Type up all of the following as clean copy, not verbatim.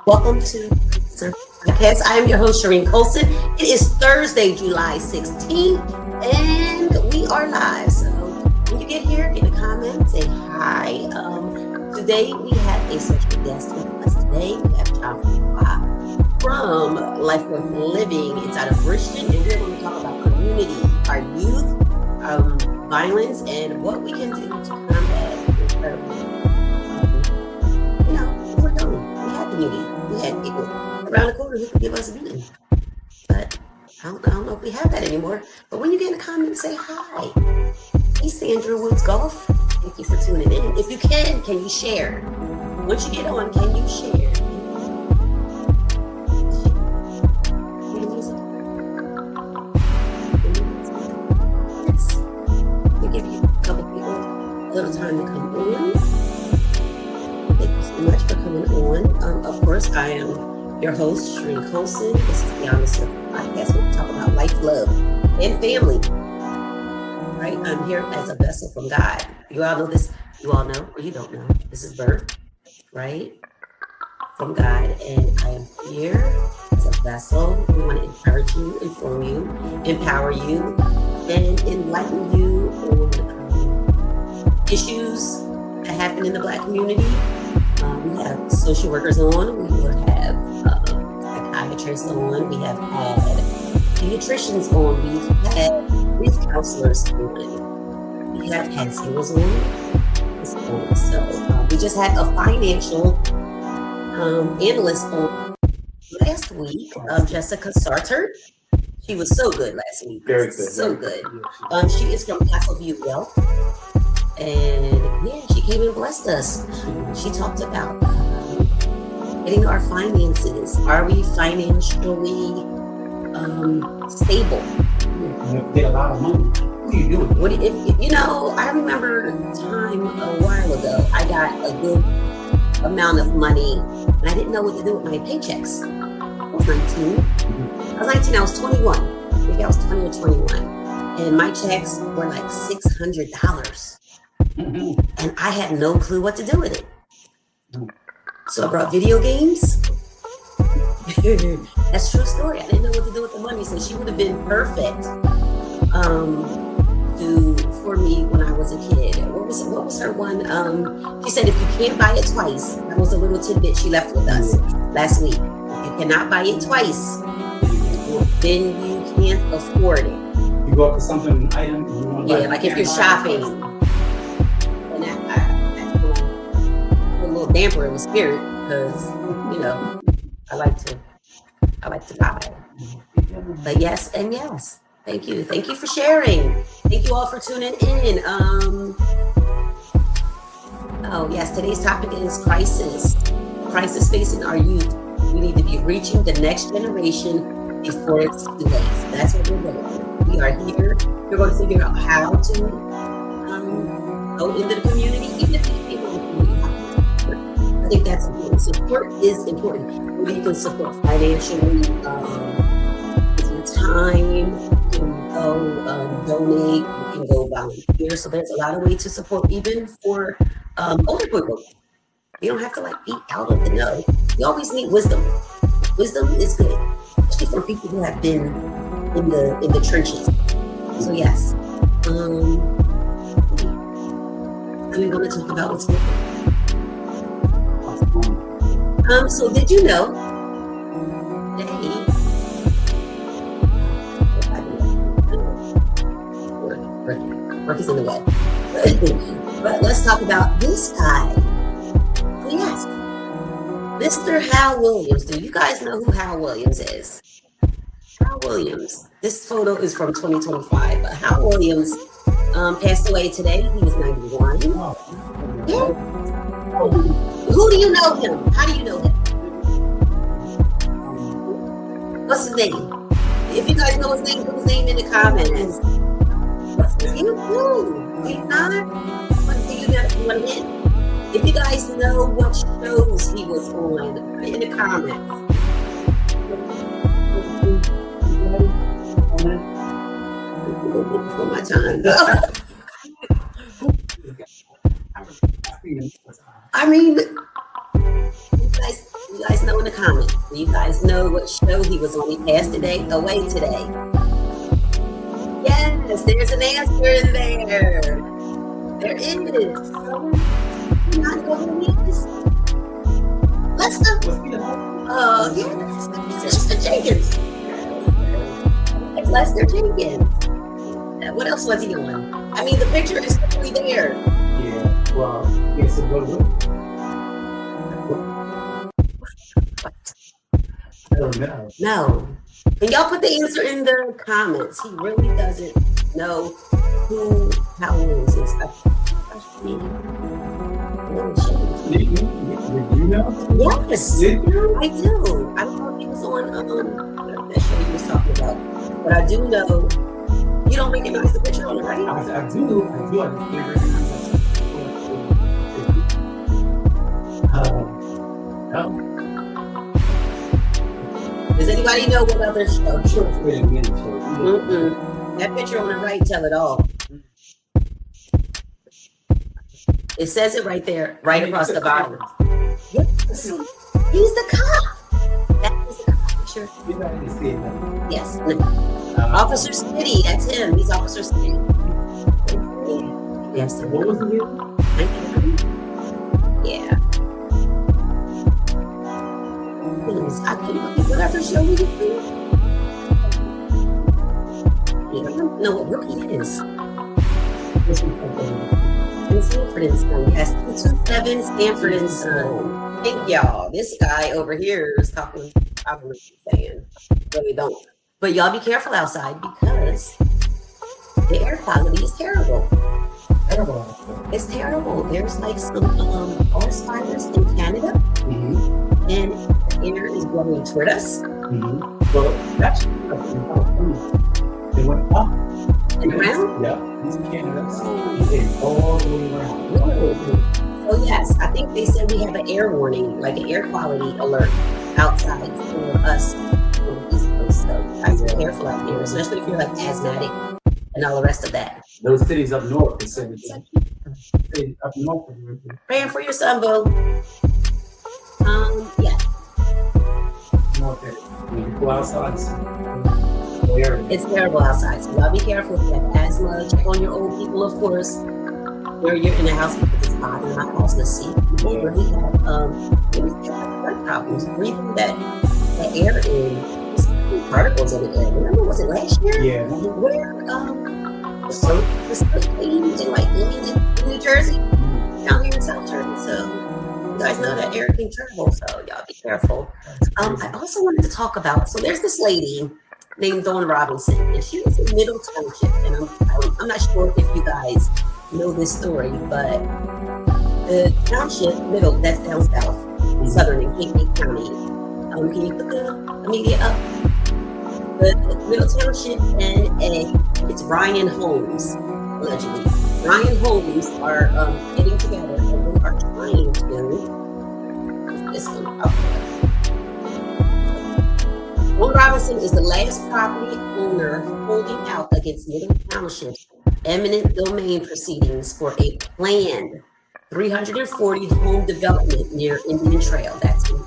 Welcome to the podcast. I am your host, Sharene Colson. It is Thursday, July 16th, and we are live. So when you get here, in the comments, say hi. Today we have a special guest with us. Today we have John Fuqua from Life Worth Living inside of Richmond, and we're going to talk about community, our youth, violence, and what we can do to combat we're going. We had community. We had people around the corner who could give us a beating. But I don't know if we have that anymore. But when you get in the comments, say hi. Hey, Sandra Woods Golf. Thank you for tuning in. If you can you share? Once you get on, can you share? Yes. We give you a couple people a little time to come on. Thank you so much for coming on. Of course, I am your host, Sharene Colson. This is the Honest Podcast where we talk about life, love, and family. Right? I'm here as a vessel from God. You all know this. You all know, or you don't know. This is birth, right? From God. And I am here as a vessel. We want to encourage you, inform you, empower you, and enlighten you on issues that happen in the Black community. We have social workers on. We will have psychiatrists on. We have had pediatricians on. We've had grief counselors on. We have had singers on. So we just had a financial analyst on last week, Jessica Sarter. She was so good last week. Very good. So good. She is from Castleview Wealth. And yeah, she came and blessed us. She talked about getting our finances. Are we financially stable? You get a lot of money. What are you doing? I remember a time a while ago, I got a good amount of money and I didn't know what to do with my paychecks. I was 19. I was 21. Maybe I was 20 or 21. And my checks were like $600. And I had no clue what to do with it. So I brought video games. That's a true story. I didn't know what to do with the money. So she would have been perfect for me when I was a kid. What was her one? She said if you can't buy it twice, that was a little tidbit she left with us last week. If you cannot buy it twice, then you can't afford it. You go up to something, an item, and you want to like if you're shopping. And I put a little damper in the spirit because, I like to buy. But yes and yes. Thank you. Thank you for sharing. Thank you all for tuning in. Today's topic is crisis. Crisis facing our youth. We need to be reaching the next generation before it's too late. That's what we're doing. We are here. We're going to figure out how to go into the community, even if you people in the community. I think that's important. Support is important. You can support financially, with your time. You can go donate. You can go volunteer. So there's a lot of ways to support, even for older people. You don't have to be out of the know. You always need wisdom. Wisdom is good, especially for people who have been in the trenches. So yes, we're going to talk about what's going on. So did you know work is in the way. But let's talk about this guy. So yes, Mr. Hal Williams. Do you guys know who Hal Williams is? Hal Williams. This photo is from 2025. But Hal Williams passed away today. He was 91. Yeah. Who do you know him? How do you know him? What's his name? If you guys know his name, put his name in the comments. What's his name? Do you not? What do you want to hit? If you guys know what shows he was on, put it in the comments. For my time. I mean, you you guys know in the comments. Do you guys know what show he was on? He passed away today. Yes, there's an answer in there. There is. You not know who he is? Lester? Oh, yes. It's Lester Jenkins. It's Lester Jenkins. What else was he on? I mean, the picture is clearly there. Yeah, well, yes, it was. I don't know. No. Can y'all put the answer in the comments? He really doesn't know who Howells is. Did you know? Yes. Did you? I do. I don't know if he was on that show he was talking about. But I do know you don't recognize the picture on the right. I do. I just no. Does anybody know what other show? Mm-mm. That picture on the right tell it all. It says it right there, right across the bottom. Yes. He's the cop. That is the cop picture. Yes. Officer City, that's him. He's Officer City. Yes. What was it again? Yeah. I couldn't believe what other show we did. I don't know what rookie is. Stanford and Son. Yes, 227 Stanford and Son. Thank y'all. This guy over here is talking. I don't know what he's saying. Really don't. But y'all be careful outside because the air quality is terrible. Terrible. It's terrible. There's like some forest fires in Canada, and the air is blowing toward us. Well, that's it went up and around. Yeah, he's in Canada. He came all the way around. So yes, I think they said we have an air warning, like an air quality alert outside for us on the East Coast. So guys, be careful out there, especially if you're like asthmatic and all the rest of that. Those cities up north, they said it's up north. Praying for your son, boo. Yeah. When you go outside, it's terrible outside, so y'all be careful if you have asthma. Check on your old people, of course. Where you're in the house because it's hot and not also see people really have heart problems, breathing that air in. There's particles in the air. Remember, was it last year? Yeah. Where the soap came in like New Jersey, down here in South Jersey. So you guys know that air can travel, so y'all be careful. I also wanted to talk about, so there's this lady named Dawn Robinson, and she was in Middle Township, and I'm not sure if you guys know this story, but the township, Middle, that's down south, southern in Cape County. Can you put the media up? The Middle Township and it's Ryan Homes, allegedly. Ryan Homes are getting together and they are trying to. This one. Dawn Robinson is the last property owner holding out against Middle Township's eminent domain proceedings for a planned 340 home development near Indian Trail. That's in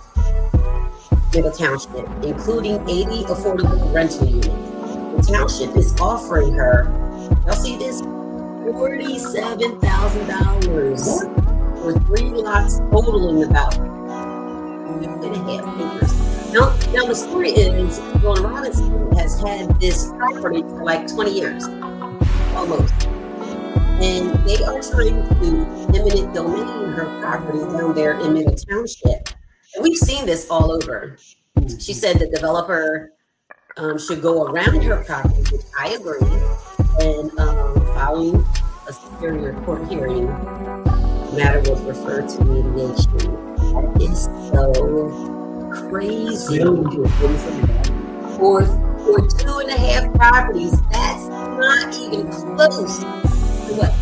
Middle Township, including 80 affordable rental units. The township is offering her, y'all see this, $47,000 for 3 lots totaling about 2.5 acres. Now the story is, Dawn Robinson has had this property for like 20 years, almost. And they are trying to eminent domain her property down there in Middle Township. And we've seen this all over. She said the developer should go around her property, which I agree, and following a superior court hearing, the matter was referred to mediation. That is so crazy. For 2.5 properties, that's not even close to what.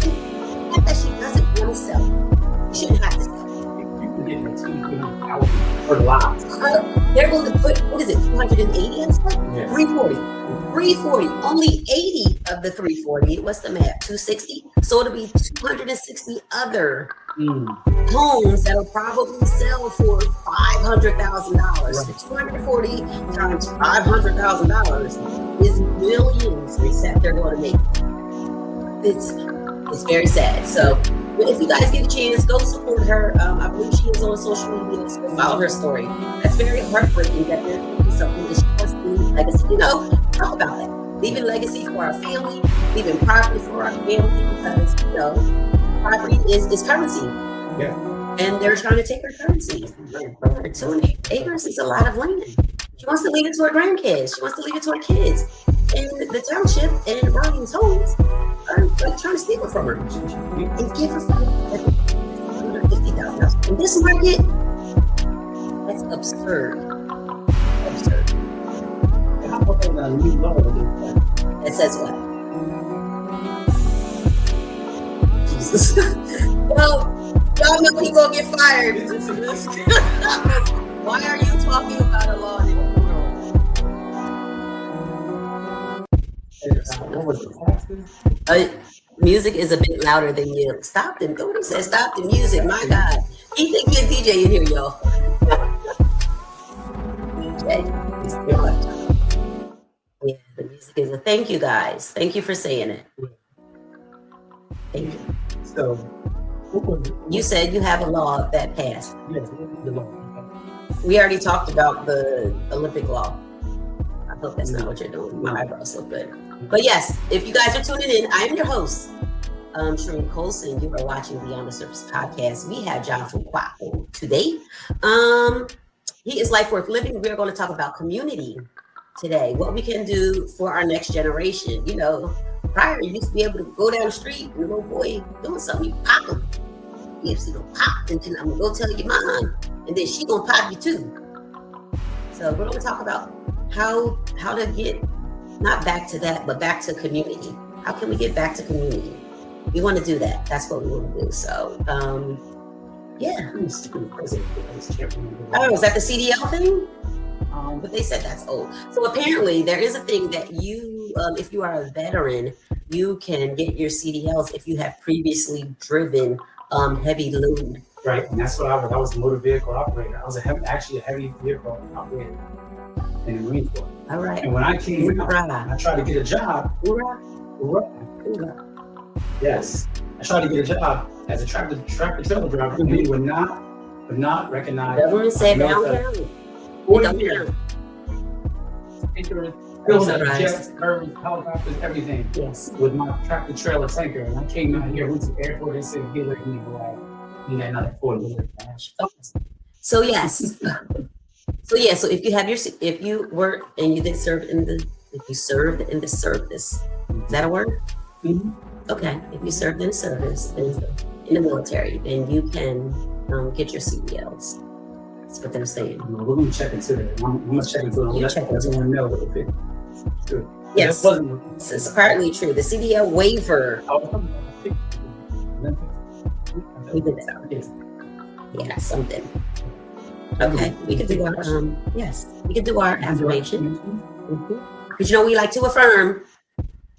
Not that she doesn't want to sell. She shouldn't have to sell. You can get a $2 out per lot. They're going to put, what is it, 280 and stuff? Yeah. 340. 340, only 80 of the 340, what's the math, 260? So it'll be 260 other homes that'll probably sell for $500,000. Right. 240 times $500,000 is millions that they're going to make. It's very sad. So if you guys get a chance, go support her. I believe she is on social media, so follow her story. That's very heartbreaking that there's something that she wants to leave legacy. Talk about it. Leaving legacy for our family, leaving property for our family, because property is currency. Yeah. And they're trying to take her currency. 2 acres is a lot of land. She wants to leave it to her grandkids. She wants to leave it to her kids. And the township and Ryan's homes are like trying to steal it from her and give her $150,000. In this market, that's absurd. Absurd. It says what? Jesus. Well, y'all know he gonna get fired. Why are you talking about a law? What was it? Music is a bit louder than you. Stop them. Nobody said stop the music. My God. He think you're a DJ in here, y'all. Yeah, the music is a thank you guys. Thank you for saying it. Thank you. So, you said you have a law that passed. Yes, the law. We already talked about the Olympic law. I hope that's not what you're doing. My eyebrows look good. But yes, if you guys are tuning in, I am your host, Sharene Colson. You are watching Beyond the Surface podcast. We have John Fuqua today. He is Life Worth Living. We're going to talk about community today. What we can do for our next generation. Prior, you used to be able to go down the street and a little boy doing something, you pop him. You used to go pop, and then I'm going to go tell your mom, and then she going to pop you too. So we're going to talk about how to get, not back to that, but back to community. How can we get back to community? We want to do that. That's what we want to do. So, yeah. Oh, is that the CDL thing? But they said that's old. So apparently there is a thing that you, if you are a veteran, you can get your CDLs if you have previously driven heavy load. Right, and that's what I was a motor vehicle operator. I was actually a heavy vehicle operator in the Marine Corps. All right. And when I came out, I tried to get a job. Yes, I tried to get a job as a tractor trailer driver. They would not recognize. Government said down county. 40 years. Jets, birds, helicopters, everything. Yes. With my tractor trailer tanker, and I came out here, went to the airport. They said, "Get away from me, boy. You got another 40 years." So yes. So if you work and you did serve if you served in the service, is that a word? Mm-hmm. Okay. If you served in service in the military, then you can get your CDLs. That's what they're saying. We're going to check into it. I'm going to check into it. You check into it. A little bit. True. Yes, it's partly true. The CDL waiver. We did that. Yeah, something. Okay, we could do our yes, we could do our affirmation. Because we like to affirm.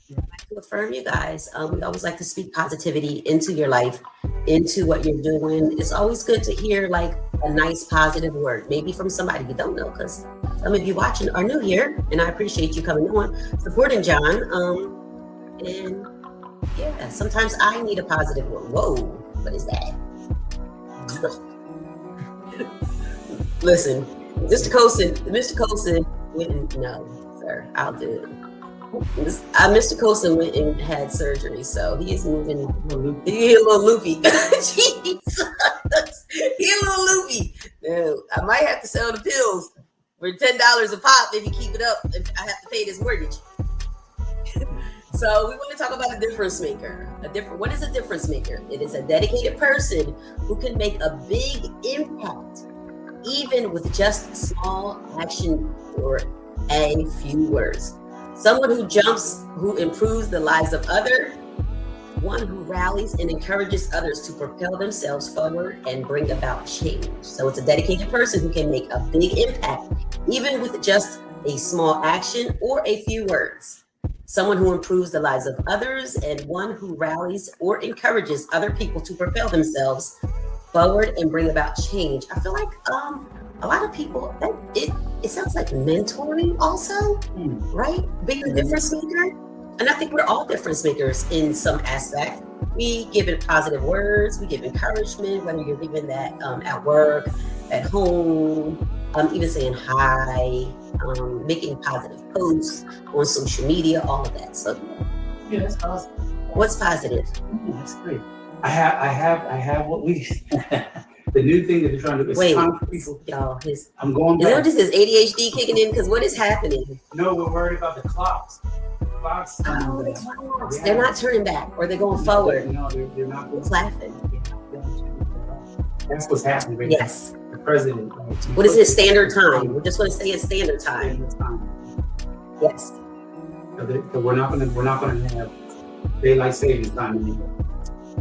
We like to affirm you guys. We always like to speak positivity into your life, into what you're doing. It's always good to hear like a nice positive word, maybe from somebody you don't know, because some of you watching are new here, and I appreciate you coming on, supporting John. And yeah, sometimes I need a positive word. Whoa, what is that? Listen, Mr. Colson went, no, sir, I'll do it. Mr. Colson went and had surgery, so he is moving. He a little loopy. Jesus, he a little loopy. I might have to sell the pills for $10 a pop if you keep it up. If I have to pay this mortgage. So we want to talk about a difference maker. What is a difference maker? It is a dedicated person who can make a big impact, even with just small action or a few words. Someone who who improves the lives of others, one who rallies and encourages others to propel themselves forward and bring about change. So it's a dedicated person who can make a big impact, even with just a small action, or a few words. Someone who improves the lives of others, and one who rallies or encourages other people to propel themselves forward and bring about change. I feel like a lot of people, it sounds like mentoring also, right? Being a difference maker. And I think we're all difference makers in some aspect. We give it positive words, we give encouragement, whether you're giving that at work, at home, even saying hi, making positive posts on social media, all of that. So Yeah, that's awesome. What's positive? That's great. I have what we the new thing that they're trying to do is time for people. Y'all, I'm going back. You know, this is ADHD kicking in, because what is happening? No, we're worried about the clocks. The clocks. Oh, the clocks. Yeah. They're not turning back, or they're going forward. No, they're not going laughing. That's what's happening right yes. now. The president. What is it? Standard time. We're just going to say it's standard time. Yes. So we're not going to have daylight savings time anymore.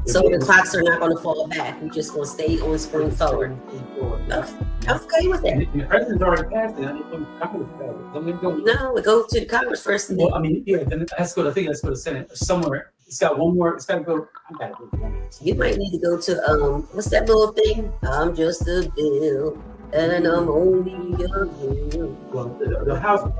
So the clocks are not going to fall back. We're just going to stay on spring forward. I'm okay with it. And the president's already passed it. No, we go to the Congress first. And well, I mean, yeah, then let's go. I think let's go to Senate somewhere. It's got one more. It's got to go. I got to go. You might need to go to what's that little thing? I'm just a bill, and I'm only a bill. Well, the House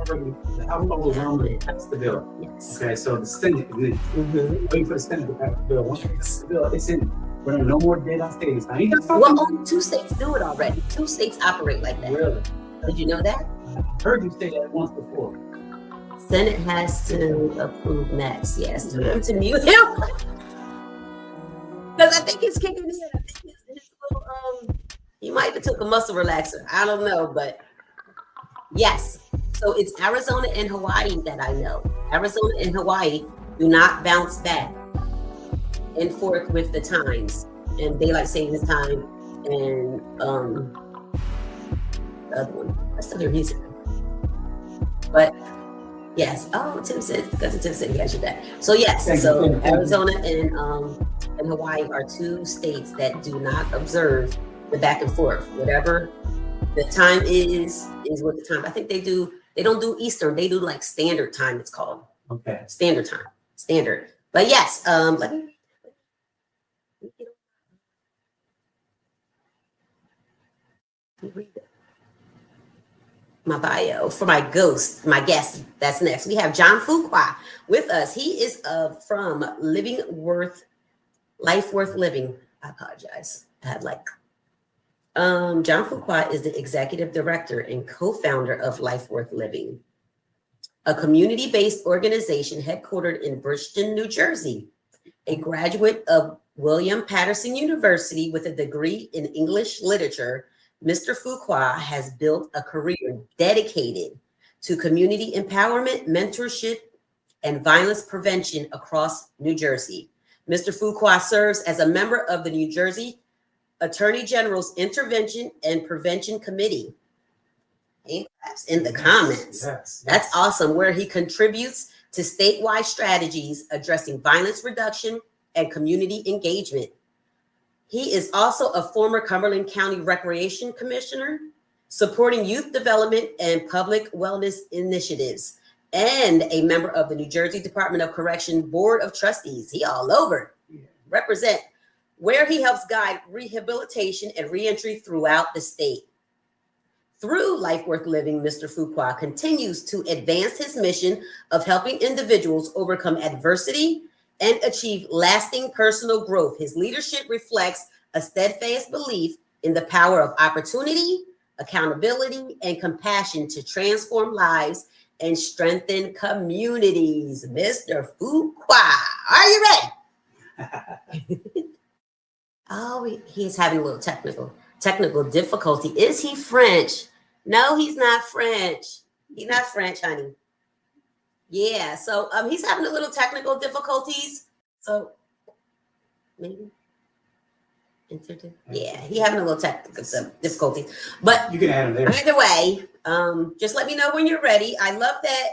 overwhelmingly passed the bill. Yes. Okay, so the Senate is waiting for the Senate to pass the bill. Once they pass the bill, it's in. We're no more daylight savings time. Well, only 2 states do it already. 2 states operate like that. Really? Did you know that? I heard you say that once before. Senate has to approve next. Yes, to mute him. Because I think it's kicking in. I think it's little, he might have took a muscle relaxer. I don't know, but yes. So it's Arizona and Hawaii that I know. Arizona and Hawaii do not bounce back and forth with the times and daylight savings time and the other one. That's the other reason. But yes. Oh, Tim said, because Tim said he has your back. So yes. So Arizona and Hawaii are 2 states that do not observe the back and forth. Whatever the time is what the time. I think they do. They don't do Eastern. They do like standard time. It's called. Okay. Standard time. Standard. But yes. Let me read it. My bio for my ghost, my guest. That's next. We have John Fuqua with us. He is from Life Worth Living. I apologize. I had John Fuqua is the executive director and co-founder of Life Worth Living, a community-based organization headquartered in Bridgeton, New Jersey. A graduate of William Patterson University with a degree in English literature, Mr. Fuqua has built a career dedicated to community empowerment, mentorship, and violence prevention across New Jersey. Mr. Fuqua serves as a member of the New Jersey Attorney General's Intervention and Prevention Committee. In the comments. Yes. That's awesome, where he contributes to statewide strategies addressing violence reduction and community engagement. He is also a former Cumberland County Recreation Commissioner, supporting youth development and public wellness initiatives, and a member of the New Jersey Department of Correction Board of Trustees. He all over. Represent, where he helps guide rehabilitation and reentry throughout the state. Through Life Worth Living, Mr. Fuqua continues to advance his mission of helping individuals overcome adversity and achieve lasting personal growth. His leadership reflects a steadfast belief in the power of opportunity, accountability, and compassion to transform lives and strengthen communities. Mr. Fuqua, are you ready? Oh, he is having a little technical difficulty. Is he French? No, he's not French. He's not French, honey. Yeah, so he's having a little technical difficulties. So maybe yeah, he's having a little technical difficulties. But you can add him there. Either way, just let me know when you're ready. I love that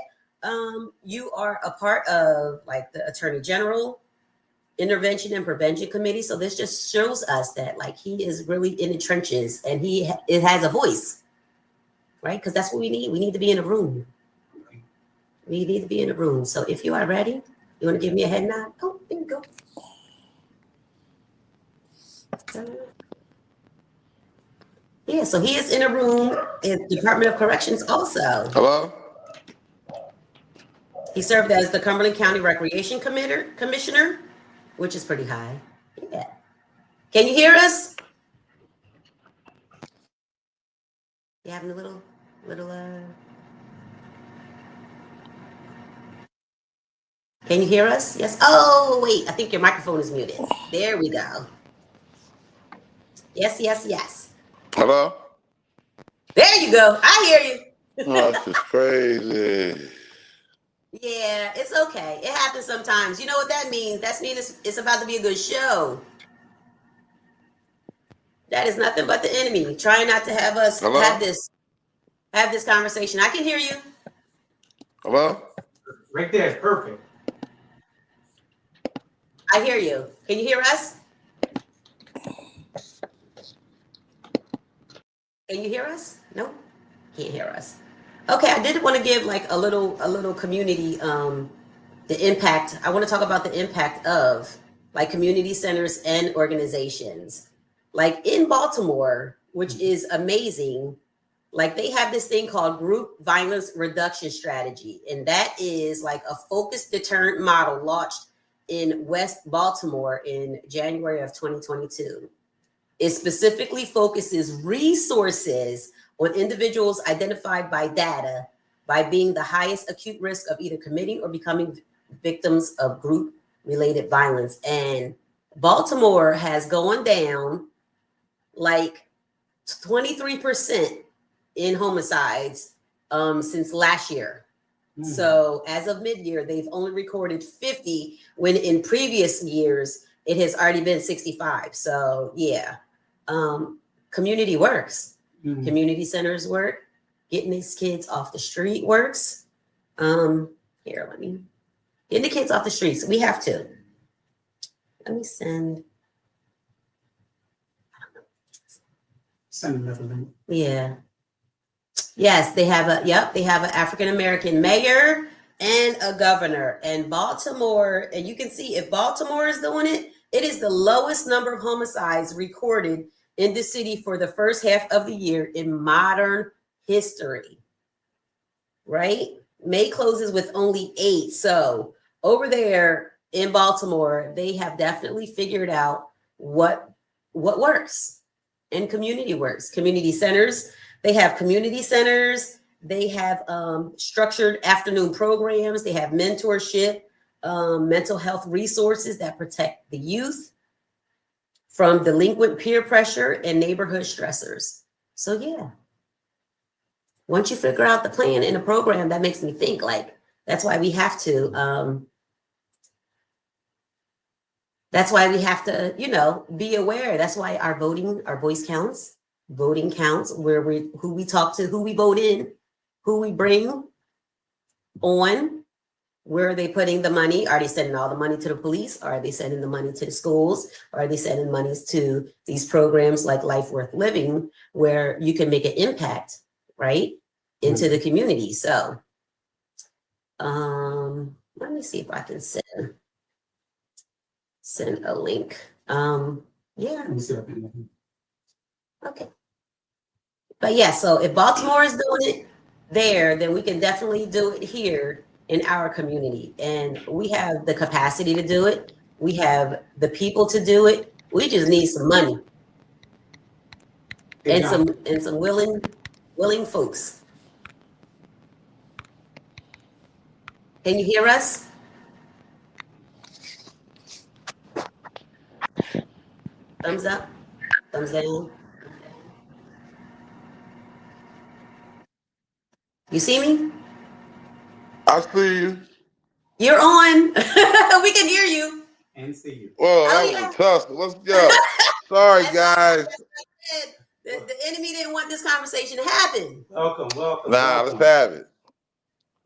you are a part of like the Attorney General Intervention and Prevention Committee. So this just shows us that like he is really in the trenches and it has a voice, right? Because that's what we need. We need to be in a room. We need to be in the room. So if you are ready, you want to give me a head nod? Oh, there you go. Yeah, so he is in a room in the Department of Corrections also. Hello? He served as the Cumberland County Recreation Commissioner, which is pretty high. Yeah. Can you hear us? You having a little Can you hear us? Yes. Oh, wait, I think your microphone is muted. There we go. Yes, yes, yes. Hello? There you go. I hear you. Oh, this is crazy. Yeah, it's okay. It happens sometimes. You know what that means? That means it's about to be a good show. That is nothing but the enemy trying not to have us Hello? have this conversation. I can hear you. Hello? Right there is perfect. I hear you. Can you hear us? Can you hear us? No, can't hear us. Okay, I did want to give like a little community the impact. I want to talk about the impact of like community centers and organizations. Like in Baltimore, which is amazing, like they have this thing called Group Violence Reduction Strategy. And that is like a focused deterrent model launched in West Baltimore in January of 2022. It specifically focuses resources on individuals identified by data by being the highest acute risk of either committing or becoming victims of group-related violence. And Baltimore has gone down like 23% in homicides since last year. So as of mid-year, they've only recorded 50 when in previous years it has already been 65. So yeah, community works. Community centers work. Getting these kids off the street works. Here, let me get the kids off the streets. We have to. Let me send. Send another link. Yeah. Yes, they have they have an African-American mayor and a governor. And Baltimore, and you can see if Baltimore is doing it, it is the lowest number of homicides recorded in the city for the first half of the year in modern history. Right? May closes with only 8. So over there in Baltimore, they have definitely figured out what works. And community works. Community centers. They have community centers. They have structured afternoon programs. They have mentorship, mental health resources that protect the youth from delinquent peer pressure and neighborhood stressors. So yeah, once you figure out the plan in a program, that makes me think like, that's why we have to, you know, be aware. That's why our voice counts. Voting counts, who we talk to, who we vote in, who we bring on. Where are they putting the money? Are they sending all the money to the police? Are they sending the money to the schools? Are they sending monies to these programs like Life Worth Living, where you can make an impact, right, into the community? So let me see if I can send a link. Yeah. Okay. But yeah, so if Baltimore is doing it there, then we can definitely do it here in our community. And we have the capacity to do it. We have the people to do it. We just need some money and some willing folks. Can you hear us? Thumbs up, thumbs down. You see me? I see you. You're on. We can hear you. And see you. Whoa, that was a tussle. Let's go. Sorry, guys. The enemy didn't want this conversation to happen. Welcome. Nah, let's have it.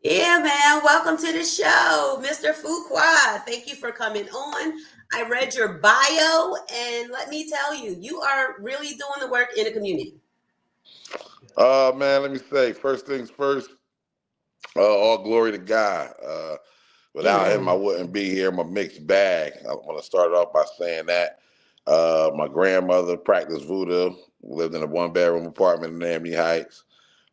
Yeah, man. Welcome to the show, Mr. Fuqua. Thank you for coming on. I read your bio, and let me tell you, you are really doing the work in the community. Man, let me say, first things first, All glory to God. Without him, I Amen. wouldn't be here. I'm a mixed bag. I want to start off by saying that my grandmother practiced voodoo, lived in a one-bedroom apartment in Amity Heights.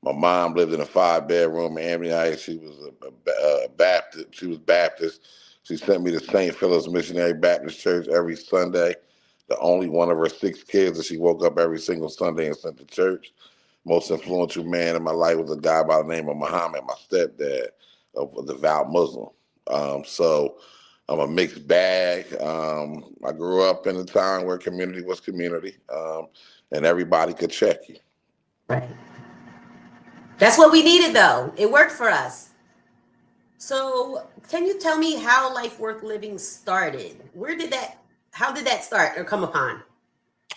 My mom lived in a five-bedroom in Amity Heights. She was a Baptist. She was Baptist. She sent me to St. Philip's Missionary Baptist Church every Sunday. The only one of her six kids that she woke up every single Sunday and sent to church. Most influential man in my life was a guy by the name of Muhammad, my stepdad, a devout Muslim. So I'm a mixed bag. I grew up in a time where community was community, and everybody could check you. Right. That's what we needed, though. It worked for us. So, can you tell me how Life Worth Living started? How did that start or come upon?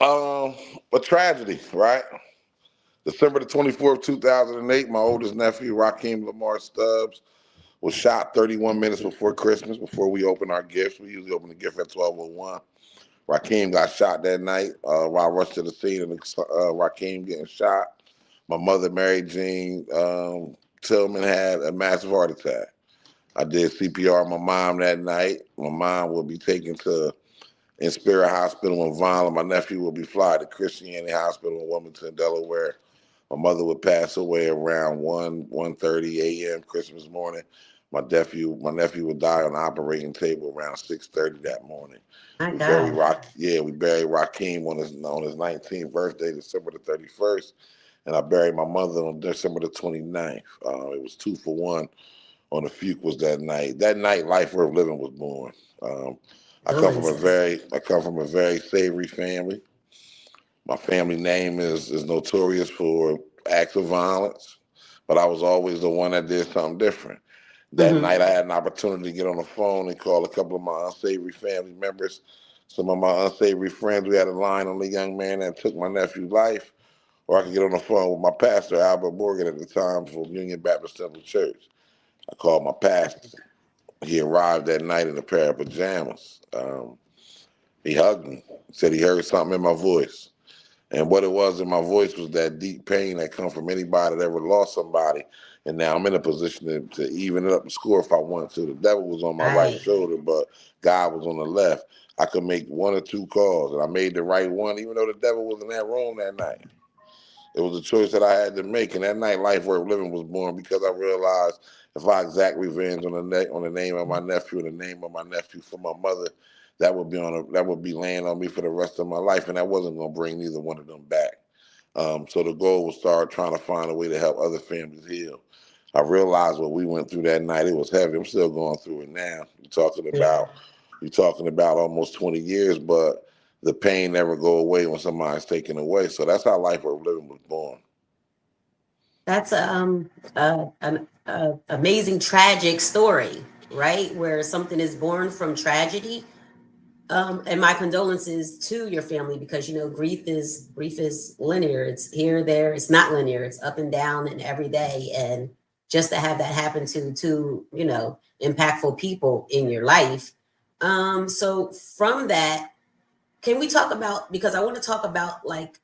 Um, a tragedy, right? December the 24th, 2008, my oldest nephew, Raheem Lamar Stubbs, was shot 31 minutes before Christmas, before we open our gifts. We usually open the gift at 12:01. Raheem got shot that night while I rushed to the scene of Raheem getting shot. My mother, Mary Jean Tillman, had a massive heart attack. I did CPR on my mom that night. My mom will be taken to Inspira Hospital in Vineland. My nephew will be flying to Christianity Hospital in Wilmington, Delaware. My mother would pass away around 1:30 a.m. Christmas morning. My nephew would die on the operating table around 6:30 that morning. My We buried God. Raheem on his 19th birthday, December the 31st, and I buried my mother on December the 29th. It was 2 for 1 on the Fuquas that night. That night, Life Worth Living was born. Um, Condolences. I come from a very savory family. My family name is notorious for acts of violence, but I was always the one that did something different. That Mm-hmm. night, I had an opportunity to get on the phone and call a couple of my unsavory family members, some of my unsavory friends. We had a line on the young man that took my nephew's life, or I could get on the phone with my pastor, Albert Morgan, at the time from Union Baptist Temple Church. I called my pastor. He arrived that night in a pair of pajamas. He hugged me, said he heard something in my voice. And what it was in my voice was that deep pain that comes from anybody that ever lost somebody. And now I'm in a position to even it up the score if I want to. The devil was on my right Right. shoulder, but God was on the left. I could make one or two calls, and I made the right one, even though the devil was in that room that night. It was a choice that I had to make, and that night, Life Worth Living was born because I realized if I exact revenge on the name of my nephew and the name of my nephew for my mother, that would be laying on me for the rest of my life, and that wasn't going to bring neither one of them back. So the goal was start trying to find a way to help other families heal. I realized what we went through that night. It was heavy. I'm still going through it now. Yeah. You're talking about almost 20 years, but the pain never go away when somebody's taken away. So that's how Life Worth Living was born. That's an amazing tragic story, right? Where something is born from tragedy. And my condolences to your family because grief is linear. It's here, there. It's not linear. It's up and down and every day. And just to have that happen to impactful people in your life. So from that, can we talk about, because I want to talk about like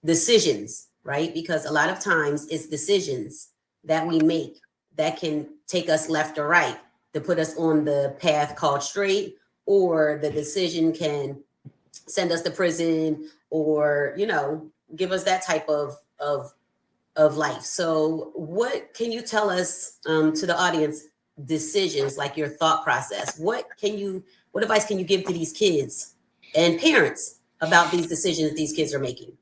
decisions, right? Because a lot of times it's decisions that we make that can take us left or right to put us on the path called straight, or the decision can send us to prison or, give us that type of life. So what can you tell us to the audience, decisions, like your thought process? What advice can you give to these kids and parents about these decisions these kids are making?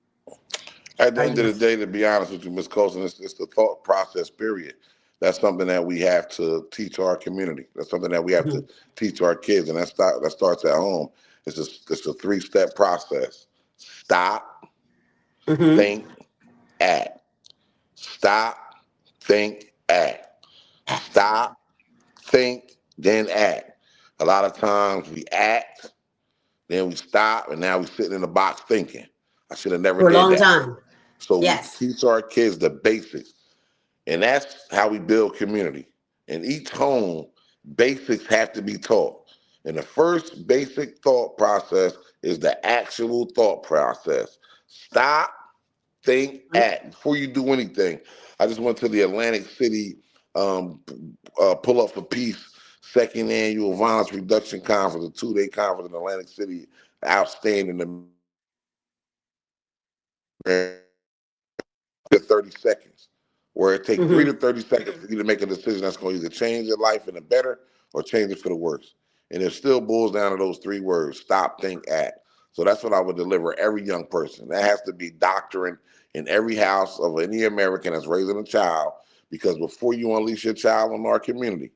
At the Are end of you the day, to be honest with you, Ms. Colson, it's the thought process, period. That's something that we have to teach our community. That's something that we have to Mhm. teach our kids, and that starts at home. It's a three-step process. Stop, Mhm. think, act. Stop, think, act. Act. Stop, think, then act. A lot of times we act, then we stop, and now we're sitting in the box thinking. I should have never For a did long that. time. So we Yes. teach our kids the basics. And that's how we build community. In each home, basics have to be taught. And the first basic thought process is the actual thought process. Stop, think, Mhm. act before you do anything. I just went to the Atlantic City Pull Up for Peace second annual violence reduction conference, a 2-day conference in Atlantic City, outstanding. To 30 seconds, where it takes 3 to 30 seconds for you to make a decision that's going to either change your life in the better or change it for the worse. And it still boils down to those 3 words: stop, think, act. So that's what I would deliver every young person. That has to be doctrine in every house of any American that's raising a child, because before you unleash your child on our community,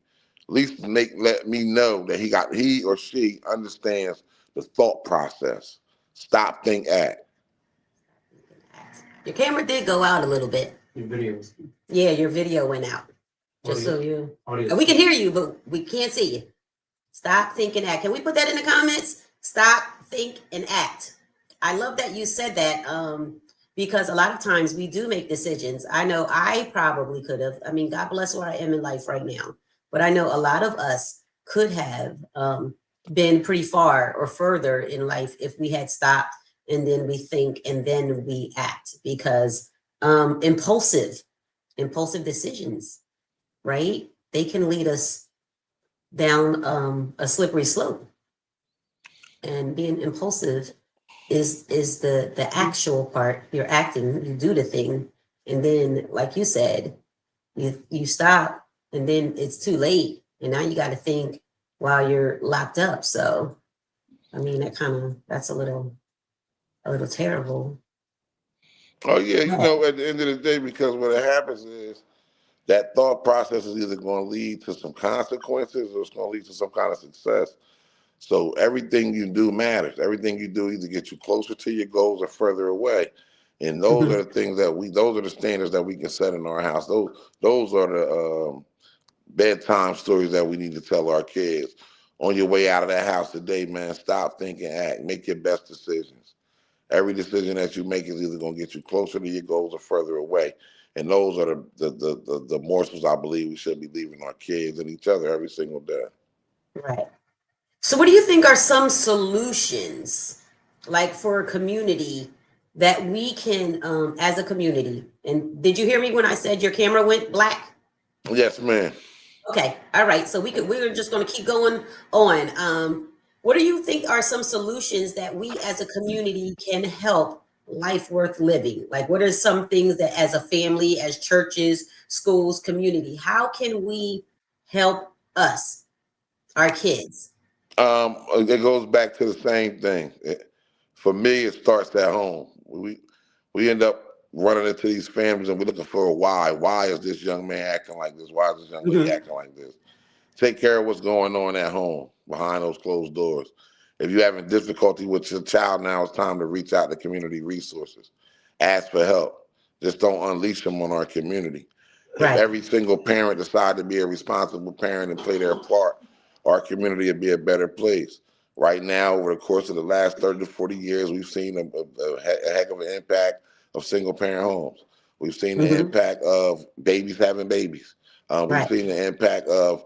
at least let me know that he or she understands the thought process. Stop, think, act. Your camera did go out a little bit. Your videos. Yeah, your video went out. Just so you. Audio. We can hear you, but we can't see you. Stop, think, and act. Can we put that in the comments? Stop, think, and act. I love that you said that, because a lot of times we do make decisions. I know I probably could have. I mean, God bless where I am in life right now. But I know a lot of us could have been pretty far or further in life if we had stopped, and then we think, and then we act, because impulsive decisions, right? They can lead us down a slippery slope. And being impulsive is the actual part. You're acting, you do the thing, and then, like you said, you stop, and then it's too late, and now you got to think while you're locked up. So, I mean, that's a little terrible. Oh yeah, at the end of the day, because what happens is that thought process is either going to lead to some consequences or it's going to lead to some kind of success. So everything you do matters. Everything you do either gets you closer to your goals or further away. And those are the things those are the standards that we can set in our house. Those are the bedtime stories that we need to tell our kids. On your way out of that house today, man, stop, think, and act. Make your best decisions. Every decision that you make is either going to get you closer to your goals or further away. And those are the morsels I believe we should be leaving our kids and each other every single day. Right. So what do you think are some solutions, like for a community, that we can, as a community? And did you hear me when I said your camera went black? Yes, ma'am. Okay. All right. So we're just going to keep going on. What do you think are some solutions that we as a community can help life worth living? Like, what are some things that as a family, as churches, schools, community, how can we help us, our kids? It goes back to the same thing. For me, it starts at home. We end up running into these families and we're looking for a why. Why is this young man acting like this? Why is this young lady acting like this? Take care of what's going on at home behind those closed doors. If you're having difficulty with your child, now it's time to reach out to community resources. Ask for help. Just don't unleash them on our community. If every single parent decide to be a responsible parent and play their part, our community would be a better place. Right now, over the course of the last 30 to 40 years, we've seen a heck of an impact of single parent homes. We've seen the impact of babies having babies. We've seen the impact of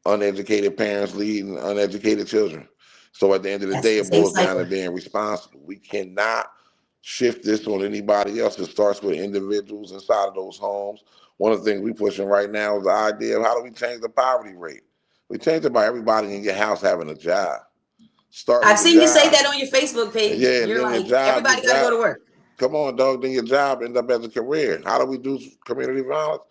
uneducated parents leading uneducated children. So at the end of the day, it boils down to being responsible. We cannot shift this on anybody else. It starts with individuals inside of those homes. One of the things we're pushing right now is the idea of how do we change the poverty rate? We change it by everybody in your house having a job. I've seen you say that on your Facebook page. Yeah, you're like, your job, everybody got to go to work. Come on, dog. Then your job end up as a career. How do we do community violence?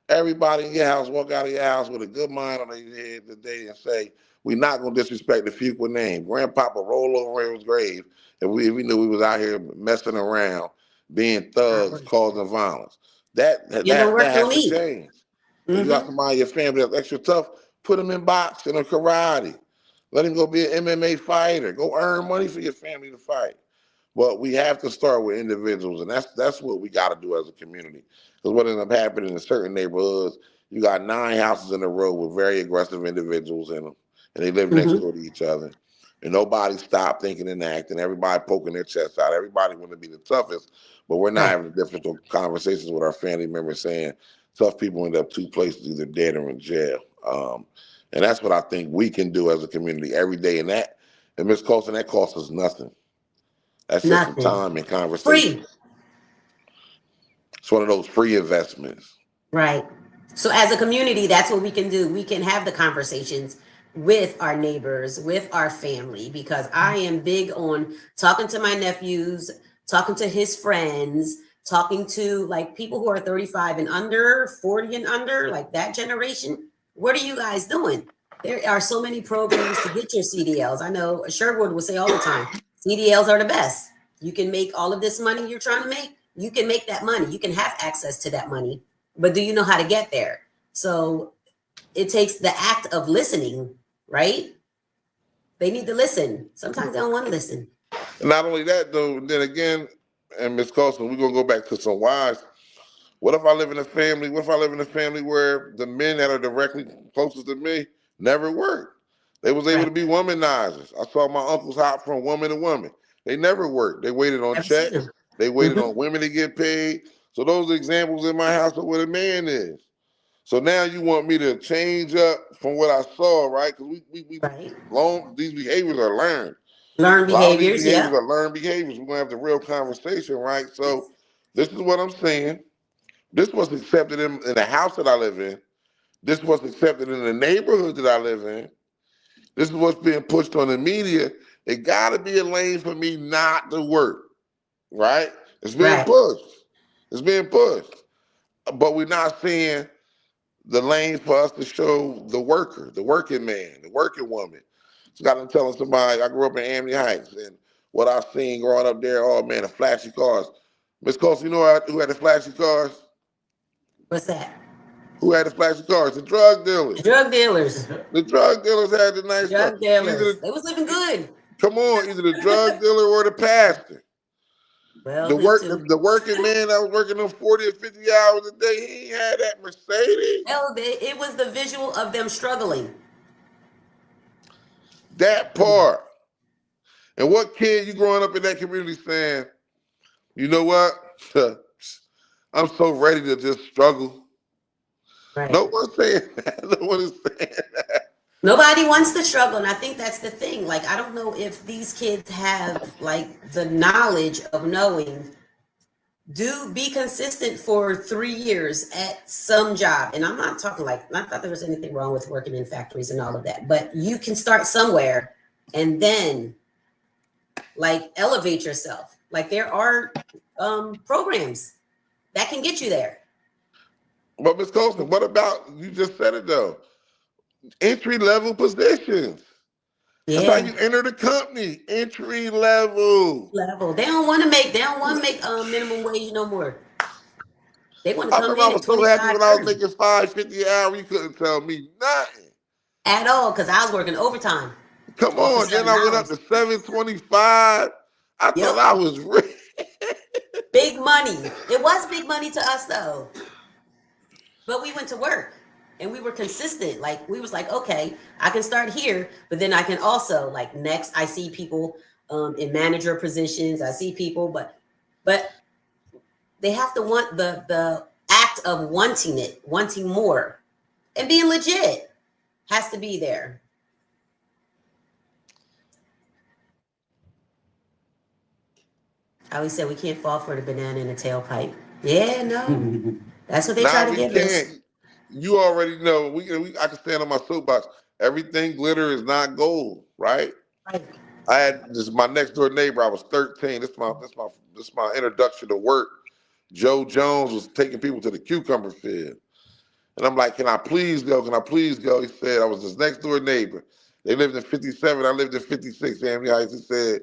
Everybody in your house walk out of your house with a good mind on their head today and say, we're not going to disrespect the Fuqua name. Grandpapa roll over in his grave if we knew we was out here messing around, being thugs, causing violence. That has to change. If you got somebody in your family that's extra tough, put him in boxing or karate. Let him go be an MMA fighter. Go earn money for your family to fight. But we have to start with individuals, and that's what we got to do as a community. Because what ends up happening in certain neighborhoods, you got 9 houses in a row with very aggressive individuals in them, and they live next door to each other. And nobody stopped thinking and acting. Everybody poking their chest out. Everybody want to be the toughest, but we're not having difficult conversations with our family members saying tough people end up 2 places, either dead or in jail. And that's what I think we can do as a community every day. And Ms. Colson, that costs us nothing. That's just some time and conversation. Free. It's one of those free investments. Right. So as a community, that's what we can do. We can have the conversations with our neighbors, with our family, because I am big on talking to my nephews, talking to his friends, talking to like people who are 35 and under, 40 and under, like that generation. What are you guys doing? There are so many programs to get your CDLs. I know Sherwood will say all the time, CDLs are the best. You can make all of this money you're trying to make. You can make that money. You can have access to that money, but do you know how to get there? So it takes the act of listening, right? They need to listen. Sometimes they don't want to listen. And not only that, though, then again, and Miss Colson, we're gonna go back to some whys. What if I live in a family? What if I live in a family where the men that are directly closest to me never worked? They was able Right. to be womanizers. I saw my uncles hop from woman to woman. They never worked. They waited on Never seen checks. them. They waited Hmm. on women to get paid. So those are examples in my house of what a man is. So now you want me to change up from what I saw, right? Because we Right. long these behaviors are learned. Learn A lot of these behaviors. behaviors Yep. are learned behaviors. We're gonna have the real conversation, right? Yes. So this is what I'm saying. This was accepted in the house that I live in. This was accepted in the neighborhood that I live in. This is what's being pushed on the media. It got to be a lane for me not to work, right? It's being Right. pushed. It's being pushed. But we're not seeing the lane for us to show the worker, the working man, the working woman. It's got them telling somebody, I grew up in Amity Heights, and what I've seen growing up there, oh man, the flashy cars. Miss Colson, you know who had the flashy cars? What's that? Who had the flashy cars? The drug dealers. Drug dealers. The drug dealers had the nice cars. Drug Either dealers. the, They was living good. come on, either the drug dealer or the pastor. Well, who too? The working man that was working them 40 or 50 hours a day, he ain't had that Mercedes. Hell, it was the visual of them struggling. That part. And what kid you growing up in that community saying, you know what? I'm so ready to just struggle. Right. No one's saying that. No one is saying that. Nobody wants to struggle, and I think that's the thing. Like, I don't know if these kids have like the knowledge of knowing, do be consistent for 3 years at some job. And I'm not talking like, not that there was anything wrong with working in factories and all of that, but you can start somewhere and then like elevate yourself. Like there are programs that can get you there. But Ms. Colson, what about, you just said it though, entry level positions. That's how Yeah. you enter the company, entry level. Level. They don't want to make minimum wage no more. They want to I come remember I in at was so happy 25, when I was 30 making $5.50 an hour, you couldn't tell me nothing. at all because I was working overtime, Come 12 for on, then I went up $7. to 725. I thought Yep. I was rich. Big money. It was big money to us though. But we went to work and we were consistent. Like we was like, okay, I can start here, but then I can also like next I see people in manager positions. I see people, but they have to want the act of wanting it, wanting more, and being legit has to be there. I always said we can't fall for the banana in the tailpipe. Yeah, no. That's what they try Now to we give us. can't. You already know. I can stand on my soapbox. Everything glitter is not gold, right? Right. I had this my next door neighbor. I was 13. This my introduction to work. Joe Jones was taking people to the cucumber field. And I'm like, can I please go? Can I please go? He said, I was his next door neighbor. They lived in 57. I lived in 56, Amity Heights. He said,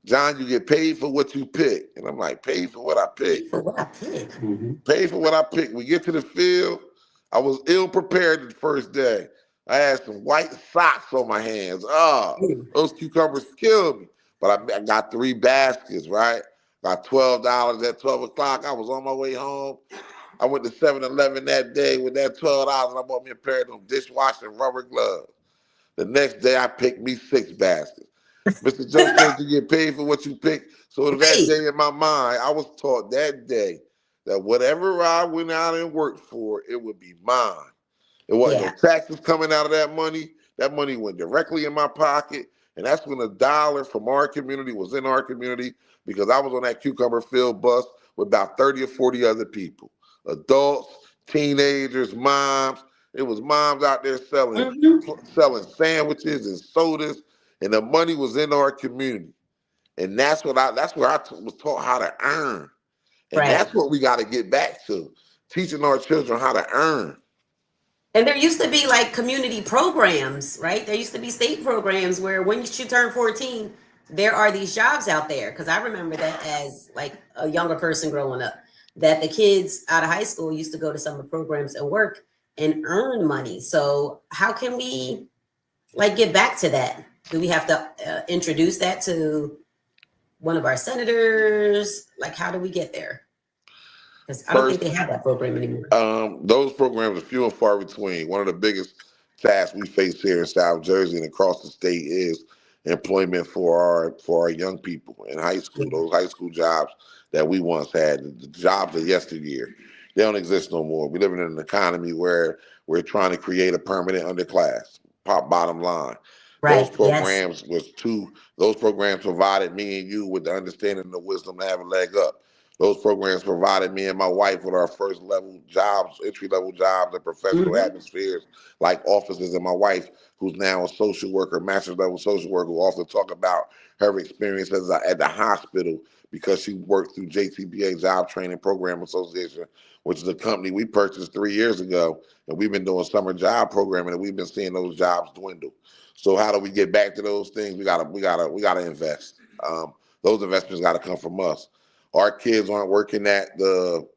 John, you get paid for what you pick. And I'm like, paid for what I pick? For what I pick. Paid for what I picked. We get to the field. I was ill prepared the first day. I had some white socks on my hands. Oh, those cucumbers killed me. But I got 3 baskets, right? Got $12 at 12 o'clock. I was on my way home. I went to 7-Eleven that day with that $12 and I bought me a pair of them dishwashing rubber gloves. The next day I picked me 6 baskets. Mr. Joe says you get paid for what you pick. So that Right. day in my mind, I was taught that day that whatever I went out and worked for, it would be mine. It wasn't no Yeah. taxes coming out of that money. That money went directly in my pocket. And that's when $1 from our community was in our community because I was on that cucumber field bus with about 30 or 40 other people, adults, teenagers, moms. It was moms out there Mm-hmm. selling sandwiches and sodas, and the money was in our community. And that's where was taught how to earn. And Right. that's what we got to get back to, teaching our children how to earn. And there used to be like community programs, right? There used to be state programs where when you turn 14, there are these jobs out there. Because I remember that as like a younger person growing up, that the kids out of high school used to go to some of the programs and work and earn money. So how can we like get back to that? Do we have to introduce that to one of our senators? Like, how do we get there? Because I don't think First, they have that program anymore. those programs are few and far between. One of the biggest tasks we face here in South Jersey and across the state is employment for our young people in high school. Those high school jobs that we once had, the jobs of yesteryear, they don't exist no more. We live in an economy where we're trying to create a permanent underclass. Bottom line, those Right. Yes. programs those programs provided me and you with the understanding and the wisdom to have a leg up. Those programs provided me and my wife with our first level jobs, entry level jobs, and professional Mm-hmm. atmospheres like offices. And my wife, who's now a social worker, master's level social worker, who often talk about her experiences at the hospital because she worked through JTBA Job Training Program Association, which is a company we purchased 3 years ago, and we've been doing summer job programming, and we've been seeing those jobs dwindle. So how do we get back to those things? We gotta invest. Those investments got to come from us. Our kids aren't working at the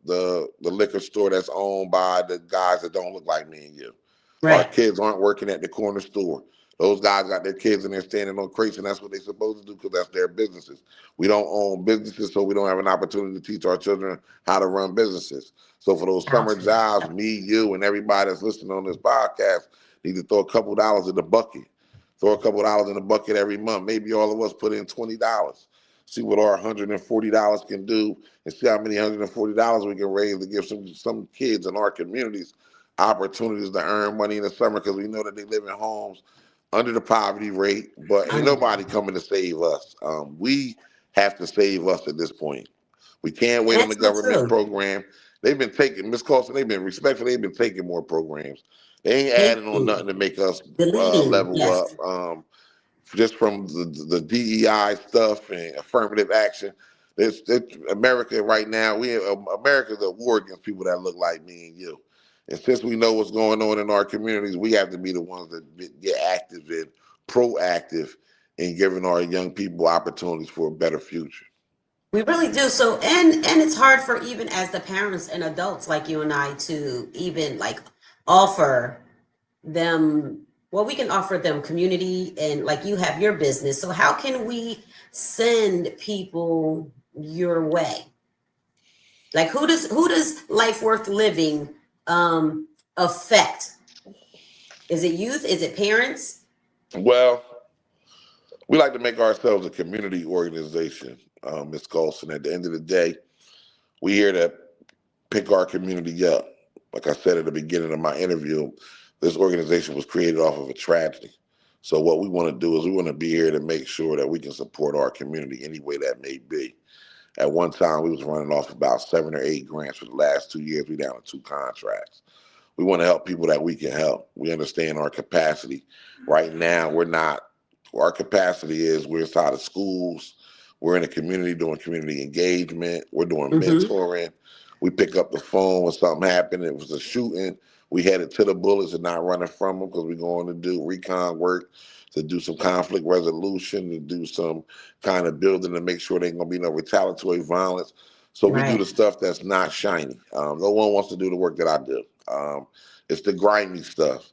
liquor store that's owned by the guys that don't look like me and you. Our Right. kids aren't working at the corner store. Those guys got their kids in there standing on crates, and that's what they're supposed to do because that's their businesses. We don't own businesses, so we don't have an opportunity to teach our children how to run businesses. So for those summer Absolutely. jobs, me, you, and everybody that's listening on this podcast need to throw a couple dollars in the bucket. Throw a couple dollars in the bucket every month. Maybe all of us put in $20. See what our $140 can do, and see how many $140 we can raise to give some kids in our communities opportunities to earn money in the summer because we know that they live in homes under the poverty rate, but ain't nobody coming to save us. We have to save us at this point. We can't And wait on the that's so government true. program. They've been taking, Miss Colson, they've been respectful, they've been taking more programs. They ain't Thank adding on you. nothing to make us Deleting. level Yes. up. Just from the DEI stuff and affirmative action. It's America right now. America's at war against people that look like me and you. And since we know what's going on in our communities, we have to be the ones that get active and proactive in giving our young people opportunities for a better future. We really do. So and it's hard for even as the parents and adults like you and I to even like offer them, well, we can offer them community and like you have your business. So how can we send people your way? Like who does life worth living affect? Is it youth? Is it parents? Well, we like to make ourselves a community organization, Ms. Colson. At the end of the day, we here to pick our community up. Like I said at the beginning of my interview, this organization was created off of a tragedy. So what we want to do is we want to be here to make sure that we can support our community any way that may be. At one time, we was running off about 7 or 8 grants. For the last 2 years, we down to 2 contracts. We want to help people that we can help. We understand our capacity. Right now, our capacity is we're inside of schools. We're in the community doing community engagement. We're doing Mm-hmm. mentoring. We pick up the phone when something happened. It was a shooting. We headed to the bullets and not running from them because we're going to do recon work, to do some conflict resolution, to do some kind of building to make sure there ain't going to be no retaliatory violence. So we do Right. the stuff that's not shiny. No one wants to do the work that I do. It's the grimy stuff.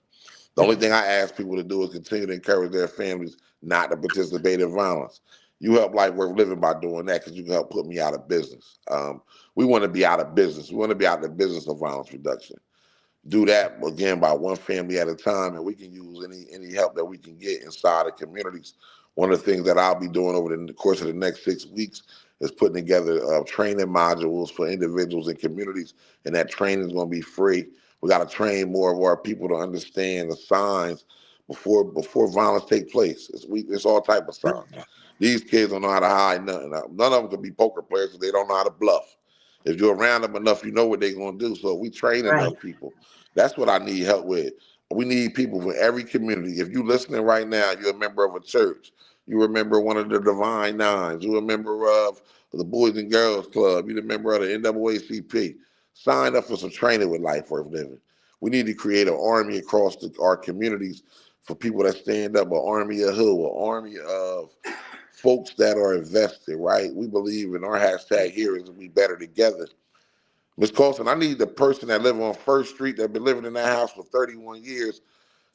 The only thing I ask people to do is continue to encourage their families not to participate in violence. You help life worth living by doing that because you can help put me out of business. We want to be out of business. We want to be out of the business of violence reduction. Do that again by one family at a time, and we can use any help that we can get inside the communities. One of the things that I'll be doing over the course of the next 6 weeks is putting together training modules for individuals and communities, and that training is going to be free. We got to train more of our people to understand the signs before violence take place. It's all type of signs. These kids don't know how to hide nothing. None of them can be poker players because they don't know how to bluff. If you're around them enough, you know what they're going to do. So we train Right. enough people. That's what I need help with. We need people from every community. If you're listening right now, you're a member of a church. You're a member of one of the Divine Nines. You're a member of the Boys and Girls Club. You're a member of the NAACP. Sign up for some training with Life Worth Living. We need to create an army across our communities for people that stand up, an army of who? An army of folks that are invested, right? We believe in our hashtag here is we better together. Ms. Colson, I need the person that live on First Street that been living in that house for 31 years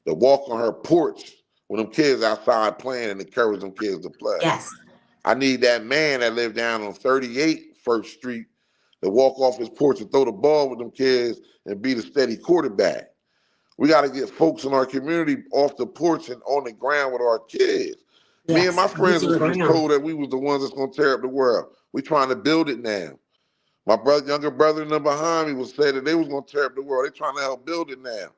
to walk on her porch when them kids outside playing and encourage them kids to play. Yes. I need that man that lived down on 38 First Street to walk off his porch and throw the ball with them kids and be the steady quarterback. We got to get folks in our community off the porch and on the ground with our kids. Me and Yes. my friends Using the was ground. told that we was the ones that's going to tear up the world. We trying to build it now. My younger brother and them behind me was saying that they was going to tear up the world. They trying to help build it now.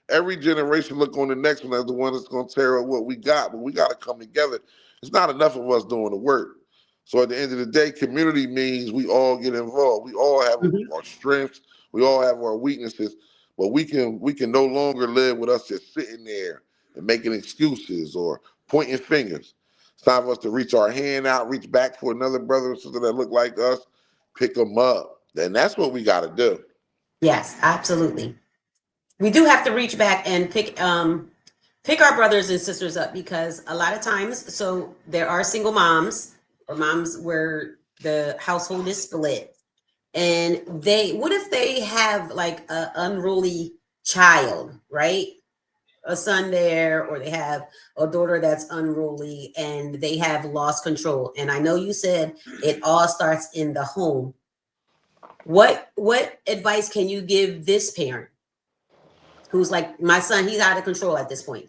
Every generation look on the next one as the one that's going to tear up what we got, but we got to come together. It's not enough of us doing the work. So at the end of the day, community means we all get involved. We all have our strengths. We all have our weaknesses, but we can no longer live with us just sitting there and making excuses or pointing fingers. It's time for us to reach our hand out, reach back for another brother or sister that look like us, pick them up. And that's what we got to do. Yes, absolutely. We do have to reach back and pick our brothers and sisters up, because a lot of times, so there are single moms or moms where the household is split, and what if they have like an unruly child, right? A son there, or they have a daughter that's unruly and they have lost control. And I know you said it all starts in the home. What advice can you give this parent who's like, my son, he's out of control at this point?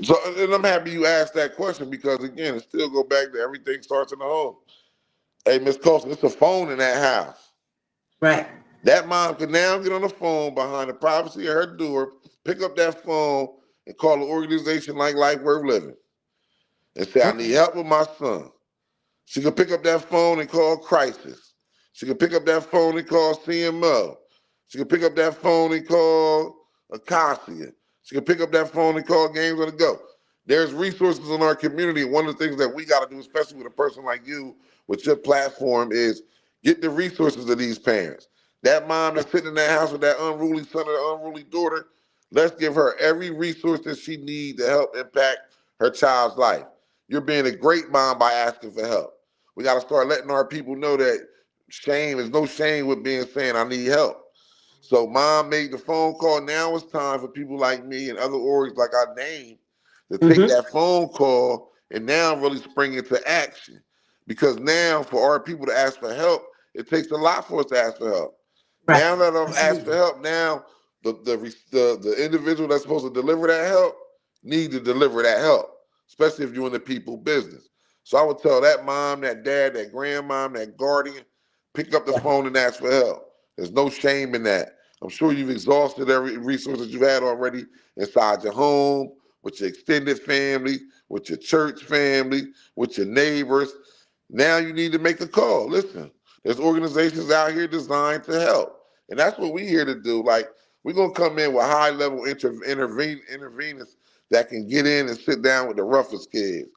So, and I'm happy you asked that question, because again, it still go back to everything starts in the home. Hey, Miss Colson, it's a phone in that house. Right. That mom can now get on the phone behind the privacy of her door, pick up that phone and call an organization like Life Worth Living and say, I need help with my son. She can pick up that phone and call Crisis. She can pick up that phone and call CMO. She can pick up that phone and call Acacia. She can pick up that phone and call Games on the Go. There's resources in our community. One of the things that we got to do, especially with a person like you, with your platform, is get the resources of these parents. That mom that's sitting in that house with that unruly son or that unruly daughter, let's give her every resource that she needs to help impact her child's life. You're being a great mom by asking for help. We got to start letting our people know that there's no shame with saying, I need help. So mom made the phone call. Now it's time for people like me and other orgs like I named to take that phone call and now really spring into action. Because now for our people to ask for help, it takes a lot for us to ask for help. Right. Now that I've asked for help, now the individual that's supposed to deliver that help need to deliver that help, especially if you're in the people business. So I would tell that mom, that dad, that grandmom, that guardian, pick up the phone and ask for help. There's no shame in that. I'm sure you've exhausted every resource that you've had already inside your home, with your extended family, with your church family, with your neighbors. Now you need to make a call. Listen, there's organizations out here designed to help. And that's what we're here to do. Like, we're going to come in with high-level interveners that can get in and sit down with the roughest kids.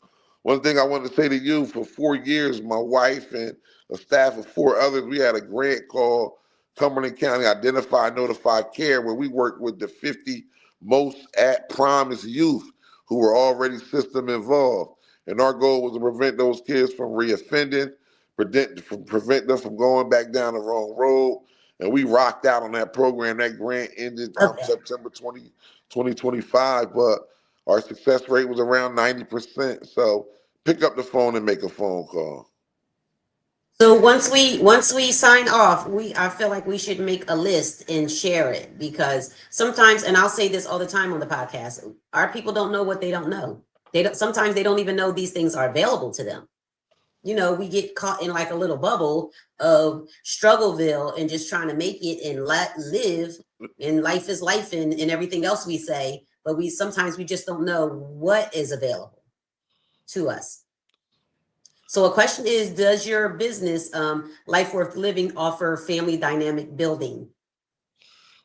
One thing I wanted to say to you, for 4 years, my wife and a staff of 4 others, we had a grant called Cumberland County Identify, Notify, Care, where we worked with the 50 most at-promise youth who were already system involved. And our goal was to prevent those kids from reoffending, prevent them from going back down the wrong road. And we rocked out on that program. That grant ended September 2025, but our success rate was around 90%. So pick up the phone and make a phone call. So once we sign off, I feel like we should make a list and share it, because sometimes, and I'll say this all the time on the podcast, our people don't know what they don't know. Sometimes they don't even know these things are available to them. You know, we get caught in like a little bubble of Struggleville and just trying to make it and live, and life is life and everything else we say, but sometimes we just don't know what is available to us. So a question is, does your business, Life Worth Living, offer family dynamic building?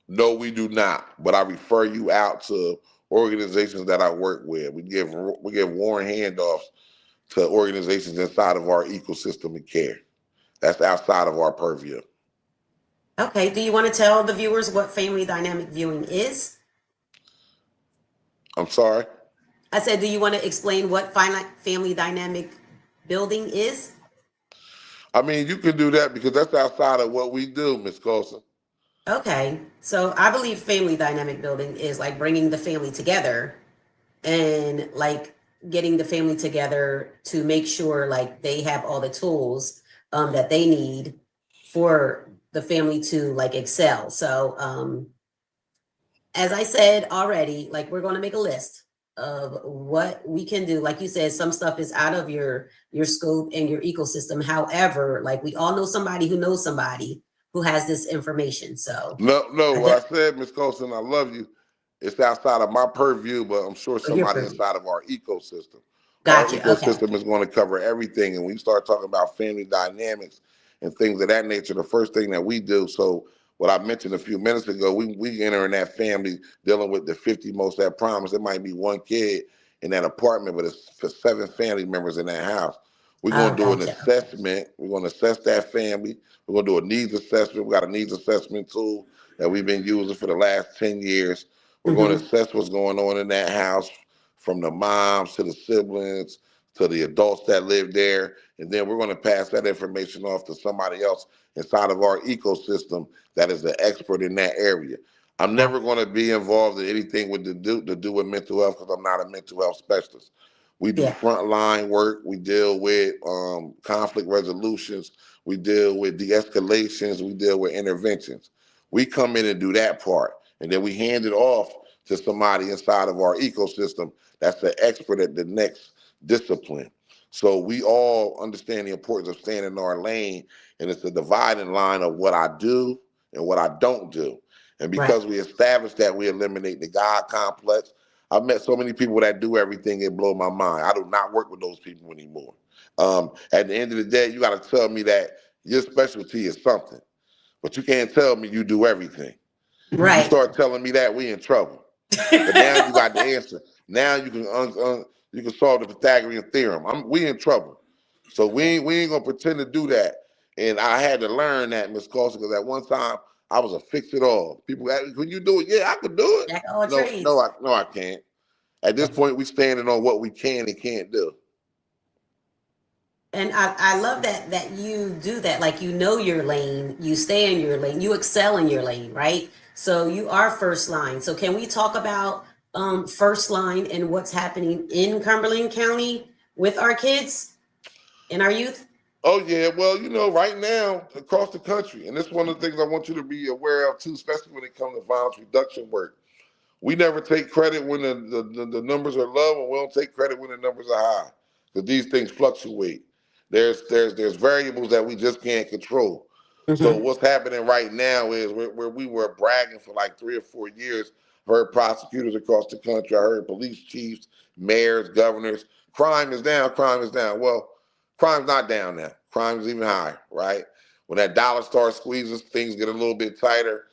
No, we do not. But I refer you out to organizations that I work with. We give warm handoffs to organizations inside of our ecosystem of care. That's outside of our purview. Okay. Do you want to tell the viewers what family dynamic viewing is? I'm sorry. I said, do you want to explain what family dynamic building is? I mean, you can do that because that's outside of what we do, Miss Colson. Okay. So I believe family dynamic building is like bringing the family together and like getting the family together to make sure like they have all the tools that they need for the family to like excel. So as I said already, like we're going to make a list of what we can do. Like you said, some stuff is out of your scope and your ecosystem. However, like we all know somebody who knows somebody who has this information. So No, I what I said, Miss Colson, I love you. It's outside of my purview, but I'm sure your somebody purview. inside of our ecosystem. Our Gotcha. Okay. ecosystem is going to cover everything. And when you start talking about family dynamics and things of that nature, the first thing that we do, so what I mentioned a few minutes ago, we enter in that family dealing with the 50 most that promise. It might be one kid in that apartment, but it's for 7 family members in that house. We're going Oh, to do an gotcha. assessment. We're going to assess that family. We're going to do a needs assessment. We got a needs assessment tool that we've been using for the last 10 years. We're going to Mm-hmm. assess what's going on in that house, from the moms to the siblings to the adults that live there. And then we're going to pass that information off to somebody else inside of our ecosystem that is the expert in that area. I'm never going to be involved in anything with to do with mental health because I'm not a mental health specialist. We do Yeah. frontline work. We deal with conflict resolutions. We deal with de-escalations. We deal with interventions. We come in and do that part, and then we hand it off to somebody inside of our ecosystem that's the expert at the next discipline. So we all understand the importance of staying in our lane, and it's a dividing line of what I do and what I don't do. And Right. because we establish that, we eliminate the God complex. I've met so many people that do everything, it blows my mind. I do not work with those people anymore. At the end of the day, you got to tell me that your specialty is something, but you can't tell me you do everything. You Right. start telling me that, we in trouble. But now you got the answer. Now you can you can solve the Pythagorean theorem. We in trouble. So we ain't gonna pretend to do that. And I had to learn that, Miss Carson, because at one time I was a fix it all. People ask me, "Can you do it?" Yeah, I could do it. Jack of all No, trades. I can't. At this point, we standing on what we can and can't do. And I love that you do that. Like you know your lane, you stay in your lane, you excel in your lane, right? So you are first line. So can we talk about first line and what's happening in Cumberland County with our kids and our youth? Oh yeah, well, right now across the country, and this is one of the things I want you to be aware of too, especially when it comes to violence reduction work. We never take credit when the numbers are low, and we don't take credit when the numbers are high, because these things fluctuate. There's variables that we just can't control. So Mm-hmm. what's happening right now is where we were bragging for like 3 or 4 years. I heard prosecutors across the country. I heard police chiefs, mayors, governors. Crime is down. Crime is down. Well, crime's not down now. Crime is even higher, right? When that dollar starts squeezing, things get a little bit tighter.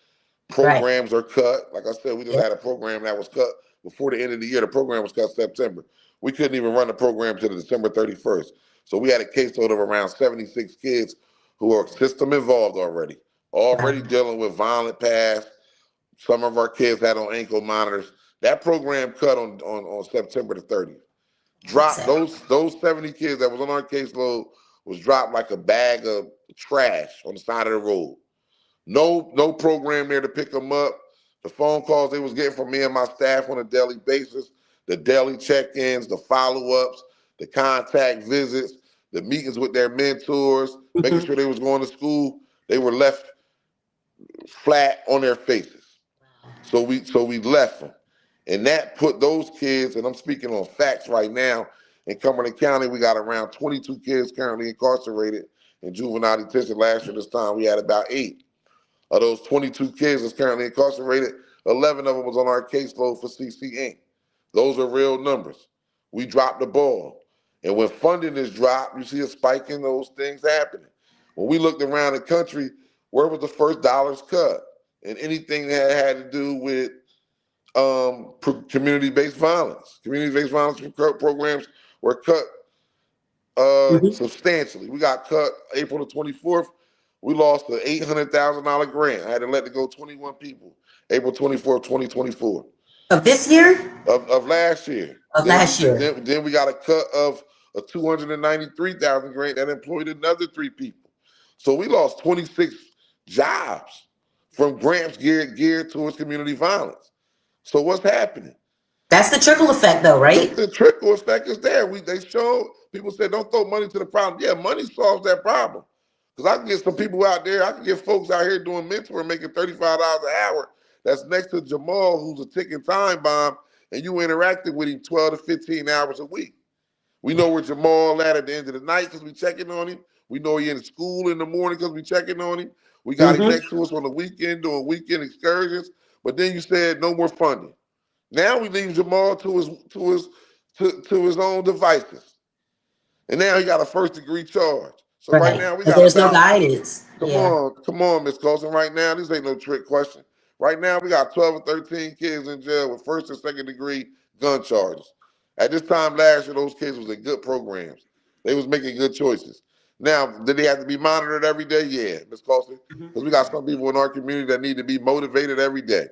Right. Programs are cut. Like I said, we just Yep. had a program that was cut before the end of the year. The program was cut September. We couldn't even run the program to the December 31st. So we had a caseload of around 76 kids who are system involved already Wow. dealing with violent past. Some of our kids had on ankle monitors. That program cut on September the 30th. That's Dropped it. those 70 kids that was on our caseload was dropped like a bag of trash on the side of the road. No program there to pick them up. The phone calls they was getting from me and my staff on a daily basis, the daily check-ins, the follow-ups, the contact visits, the meetings with their mentors, making Mm-hmm. sure they was going to school, they were left flat on their faces. So we left them. And that put those kids, and I'm speaking on facts right now, in Cumberland County, we got around 22 kids currently incarcerated in juvenile detention. Last year this time we had about 8. Of those 22 kids that's currently incarcerated, 11 of them was on our caseload for CC Inc. Those are real numbers. We dropped the ball. And when funding is dropped, you see a spike in those things happening. When we looked around the country, where was the first dollars cut? And anything that had to do with community-based violence. Community-based violence programs were cut substantially. We got cut April the 24th. We lost an $800,000 grant. I had to let it go 21 people. April 24th, 2024. Of this year? Of last year. Of last year. Then we got a cut of a $293,000 grant that employed another 3 people. So we lost 26 jobs from grants geared towards community violence. So what's happening? That's the trickle effect, though, right? The trickle effect is there. They showed, people said, don't throw money to the problem. Yeah, money solves that problem. Because I can get some people out there, I can get folks out here doing mentoring, making $35 an hour. That's next to Jamal, who's a ticking time bomb, and you interacting with him 12 to 15 hours a week. We know where Jamal at the end of the night because we checking on him. We know he in school in the morning because we checking on him. We got him next to us on the weekend doing weekend excursions. But then you said no more funding. Now we leave Jamal to his own devices, and now he got a first-degree charge. So right now we got there's no guidance. Come on, Miss Colson. Right now, this ain't no trick question. Right now we got 12 or 13 kids in jail with first and second-degree gun charges. At this time last year, those kids was in good programs. They was making good choices. Now, did they have to be monitored every day? Yeah, Miss Colson, because we got some people in our community that need to be motivated every day.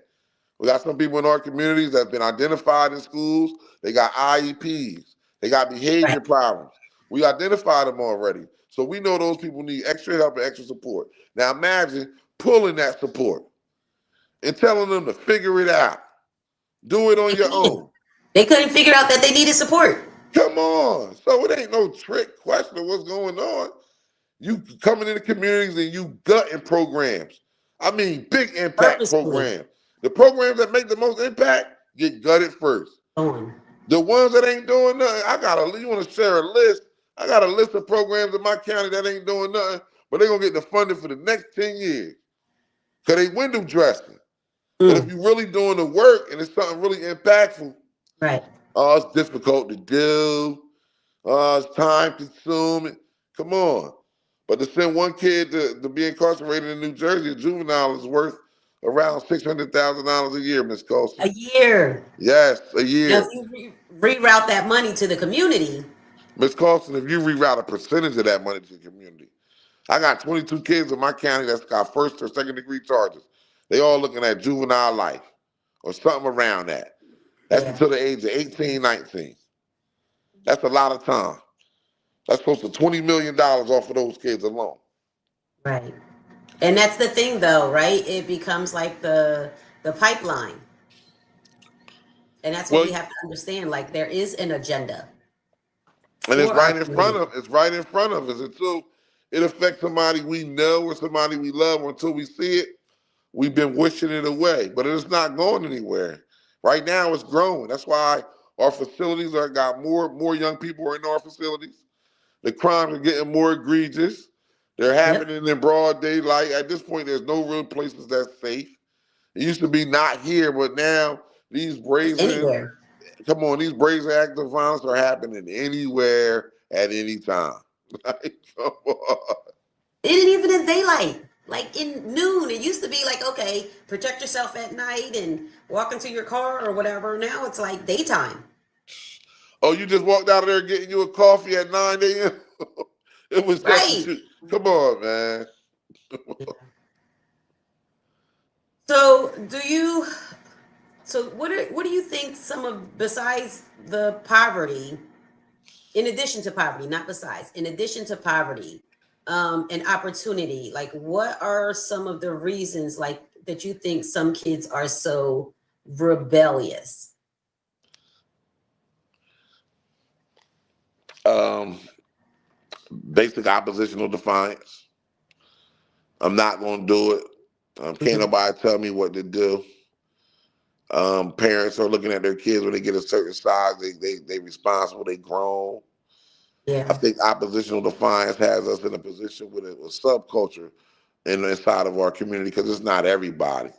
We got some people in our communities that have been identified in schools. They got IEPs. They got behavior problems. We identified them already. So we know those people need extra help and extra support. Now imagine pulling that support and telling them to figure it out. Do it on your own. They couldn't figure out that they needed support. Come on. So it ain't no trick question of what's going on. You coming into communities and you gutting programs. I mean, big impact programs. The programs that make the most impact get gutted first. The ones that ain't doing nothing, you want to share a list? I got a list of programs in my county that ain't doing nothing, but they're going to get the funding for the next 10 years because they window dressing. But if you're really doing the work and it's something really impactful, it's difficult to do. It's time consuming. Come on. But to send one kid to be incarcerated in New Jersey, a juvenile is worth around $600,000 a year, Ms. Colson. A year? Yes, a year. Now, if you reroute that money to the community. Ms. Colson, if you reroute a percentage of that money to the community, I got 22 kids in my county that's got first or second degree charges. They all looking at juvenile life or something around that. That's until the age of 18, 19. That's a lot of time. That's close to $20 million off of those kids alone. Right. And that's the thing, though, right? It becomes like the pipeline. And that's what we have to understand. Like, there is an agenda. And it's right in front of us. Until it affects somebody we know or somebody we love, or until we see it, we've been wishing it away. But it's not going anywhere. Right now, it's growing. That's why our facilities got more young people are in our facilities. The crimes are getting more egregious. They're happening in broad daylight. At this point, there's no real places that's safe. It used to be not here, but now these brazen acts of violence are happening anywhere at any time. Like, come on. It ain't even in daylight. Like in noon, it used to be like, okay, protect yourself at night and walk into your car or whatever. Now it's like daytime. Oh, you just walked out of there getting you a coffee at 9 a.m.? It was just come on, man. So what do you think besides the poverty, in addition to poverty, not besides, in addition to poverty, and opportunity, like what are some of the reasons like that you think some kids are so rebellious? Basic oppositional defiance. I'm not going to do it. Can't nobody tell me what to do. Parents are looking at their kids when they get a certain size. They responsible. They grown. Yeah. I think oppositional defiance has us in a position with a subculture inside of our community because it's not everybody,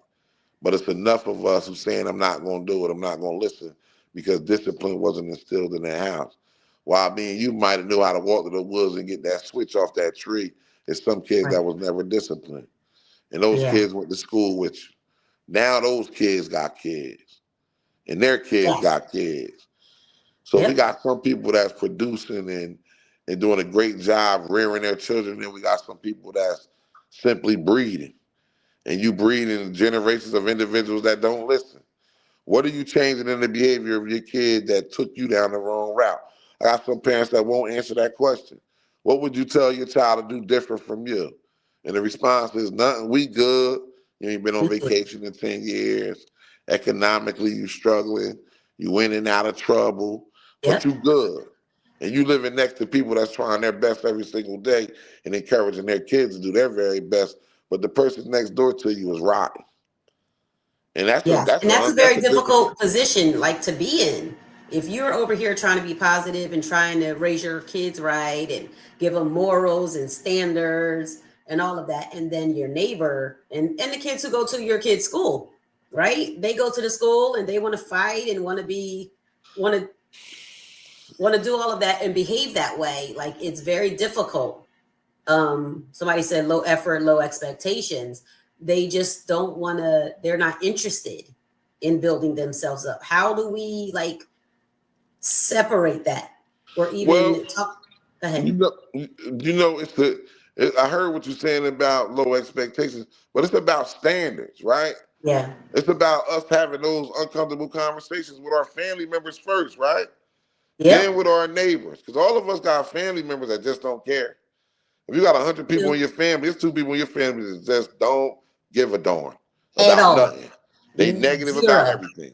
but it's enough of us who's saying I'm not going to do it. I'm not going to listen because discipline wasn't instilled in their house. While me and you might have knew how to walk to the woods and get that switch off that tree, it's some kids Right. that was never disciplined. And those Yeah. kids went to school with you. Now those kids got kids. And their kids Yes. got kids. So we Yep. got some people that's producing and doing a great job rearing their children, and we got some people that's simply breeding. And you breeding generations of individuals that don't listen. What are you changing in the behavior of your kid that took you down the wrong route? I got some parents that won't answer that question. What would you tell your child to do different from you? And the response is nothing. We good. You ain't been on We good. vacation in 10 years. Economically, you struggling. You in and out of trouble, but Yep. you good. And you living next to people that's trying their best every single day and encouraging their kids to do their very best. But the person next door to you is rotten. And Yeah, and that's a that's very a difficult. difficult position, like to be in. If you're over here trying to be positive and trying to raise your kids right and give them morals and standards and all of that, and then your neighbor and the kids who go to your kid's school, right? They go to the school and they want to fight and want to want to do all of that and behave that way. Like it's very difficult. Somebody said low effort, low expectations. They just don't want to, they're not interested in building themselves up. How do we like separate that or Well, even talk? Go you ahead. know, it's I heard what you're saying about low expectations, but it's about standards, right? Yeah. It's about us having those uncomfortable conversations with our family members first, right? Then Yep. with our neighbors, because all of us got family members that just don't care. If you got 100 people in You your family, there's two people in your family that just don't give a darn at about all. nothing. They negative about Zero. everything.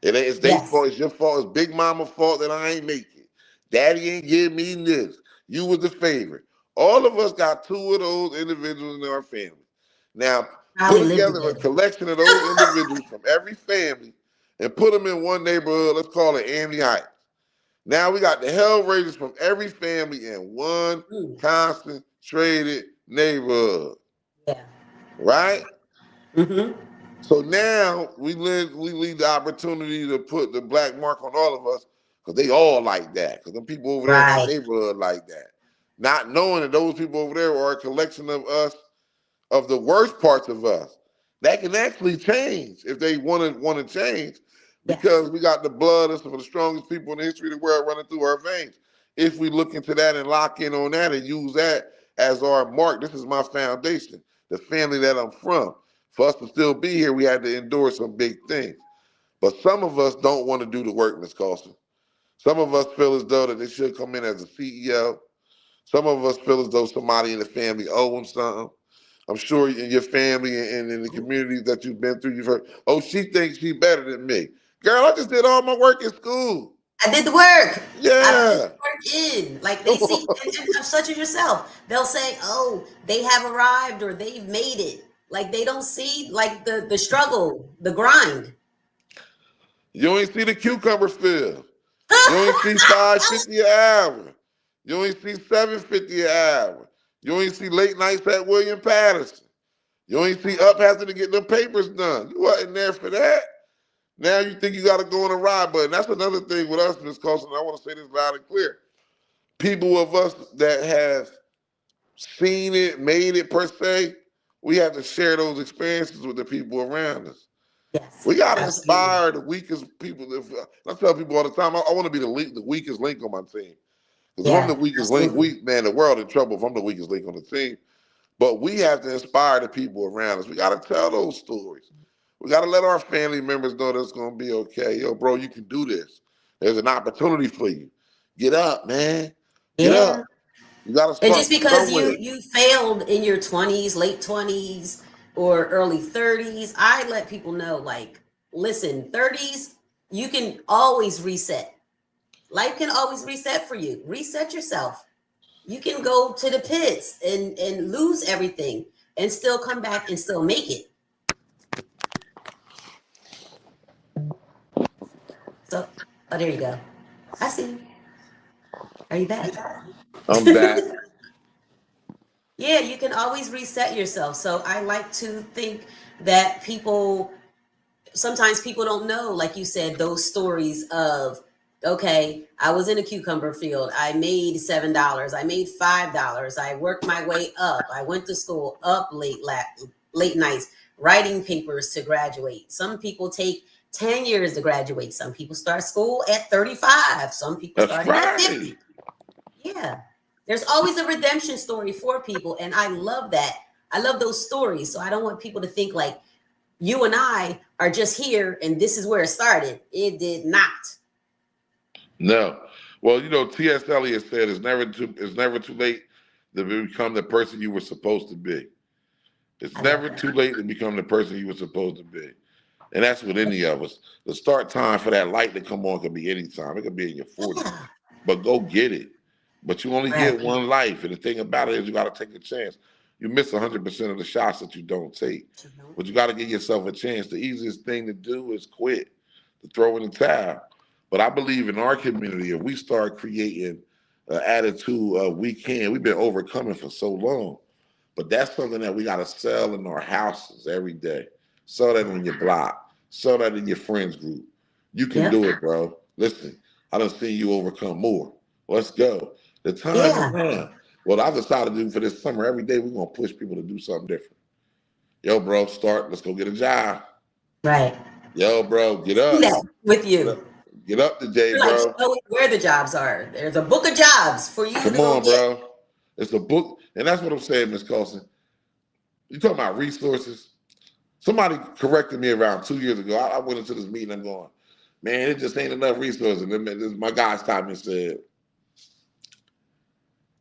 It's their Yes. fault. It's your fault. It's Big Mama's fault that I ain't make it. Daddy ain't give me this. You was the favorite. All of us got two of those individuals in our family. Now, put Probably live together a together. collection of those individuals from every family and put them in one neighborhood. Let's call it Amity Heights. Now we got the Hellraisers from every family in one Mm, concentrated neighborhood, yeah. right? Mm-hmm. So now we leave the opportunity to put the black mark on all of us because they all like that. Because the people over there in our Right. neighborhood like that. Not knowing that those people over there are a collection of us, of the worst parts of us. That can actually change if they want to change Yes. because we got the blood of some of the strongest people in the history of the world running through our veins. If we look into that and lock in on that and use that as our mark, this is my foundation, the family that I'm from. For us to still be here, we had to endure some big things. But some of us don't want to do the work, Ms. Carlson. Some of us feel as though that they should come in as a CEO. Some of us feel as though somebody in the family owe them something. I'm sure in your family and in the communities that you've been through, you've heard, oh, she thinks she's better than me. Girl, I just did all my work in school. I did the work. I put the Yeah. work in. Like they see, and such as yourself, they'll say, "Oh, they have arrived or they've made it." Like they don't see like the struggle, the grind. You ain't see the cucumber field. You ain't see 550 an hour. You ain't see 750 an hour. You ain't see late nights at William Patterson. You ain't see up having to get the papers done. You wasn't there for that. Now you think you got to go on a ride, but that's another thing with us, Ms. Carlson. I want to say this loud and clear. People of us that have seen it, made it per se, we have to share those experiences with the people around us. Yes, We got to absolutely. inspire the weakest people. I tell people all the time, I want to be the weakest link on my team. Because if I'm the Yeah, weakest link, absolutely. man, the world in trouble if I'm the weakest link on the team. But we have to inspire the people around us. We got to tell those stories. We got to let our family members know that it's going to be okay. Yo, bro, you can do this. There's an opportunity for you. Get up, man. Get Yeah. up. You got to And just start because somewhere. you failed in your 20s, late 20s, or early 30s, I let people know like, listen, 30s, you can always reset. Life can always reset for you. Reset yourself. You can go to the pits and lose everything and still come back and still make it. So, oh, there you go. I see you. Are you back? I'm back. Yeah, you can always reset yourself. So I like to think that people sometimes people don't know, like you said, those stories of okay, I was in a cucumber field. I made $7. I made $5. I worked my way up. I went to school up late nights, writing papers to graduate. Some people take 10 years to graduate. Some people start school at 35. Some people That's starting at 50. right. Yeah. There's always a redemption story for people. And I love that. I love those stories. So I don't want people to think like you and I are just here and this is where it started. It did not. No. Well, you know, T.S. Eliot said it's never too late to become the person you were supposed to be. It's I love never that. too late to become the person you were supposed to be. And that's with any of us. The start time for that light to come on could be any time. It could be in your 40s. Yeah. But go get it. But you only Right. get one life. And the thing about it is you got to take a chance. You miss 100% of the shots that you don't take. But you got to give yourself a chance. The easiest thing to do is quit, to throw in the towel. But I believe in our community, if we start creating an attitude of we've been overcoming for so long. But that's something that we got to sell in our houses every day. Sell that on your block. Sell that in your friends group. You can Yep. do it, bro. Listen, I done seen you overcome more. Let's go. The time is Yeah. now. What I decided to do for this summer, every day we're going to push people to do something different. Yo, bro, let's go get a job. Right. Yo, bro, get Do up. that with Get you. up, get up today, You're like, bro. show me where the jobs are. There's a book of jobs for you to Come go on, get. bro. It's a book. And that's what I'm saying, Miss Colson. You talking about resources? Somebody corrected me around 2 years ago. I went into this meeting. I'm going, man, it just ain't enough resources. And my guy stopped me and said,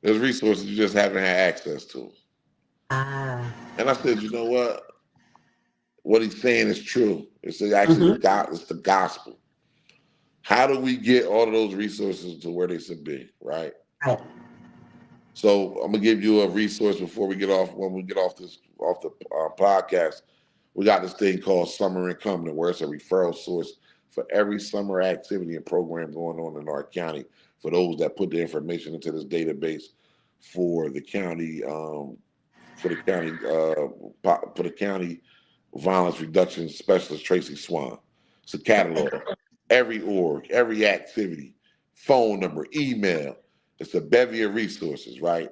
there's resources you just haven't had access to. Ah. And I said, you know what? What he's saying is true. It's actually Mm-hmm. God. It's the gospel. How do we get all of those resources to where they should be, right? Right. So I'm gonna give you a resource before we get off. When we get off the podcast, we got this thing called Summer Income, where it's a referral source for every summer activity and program going on in our county. For those that put the information into this database for the county, for the county violence reduction specialist Tracy Swan. It's a Okay. catalog, every org, every activity, phone number, email. It's a bevy of resources, right?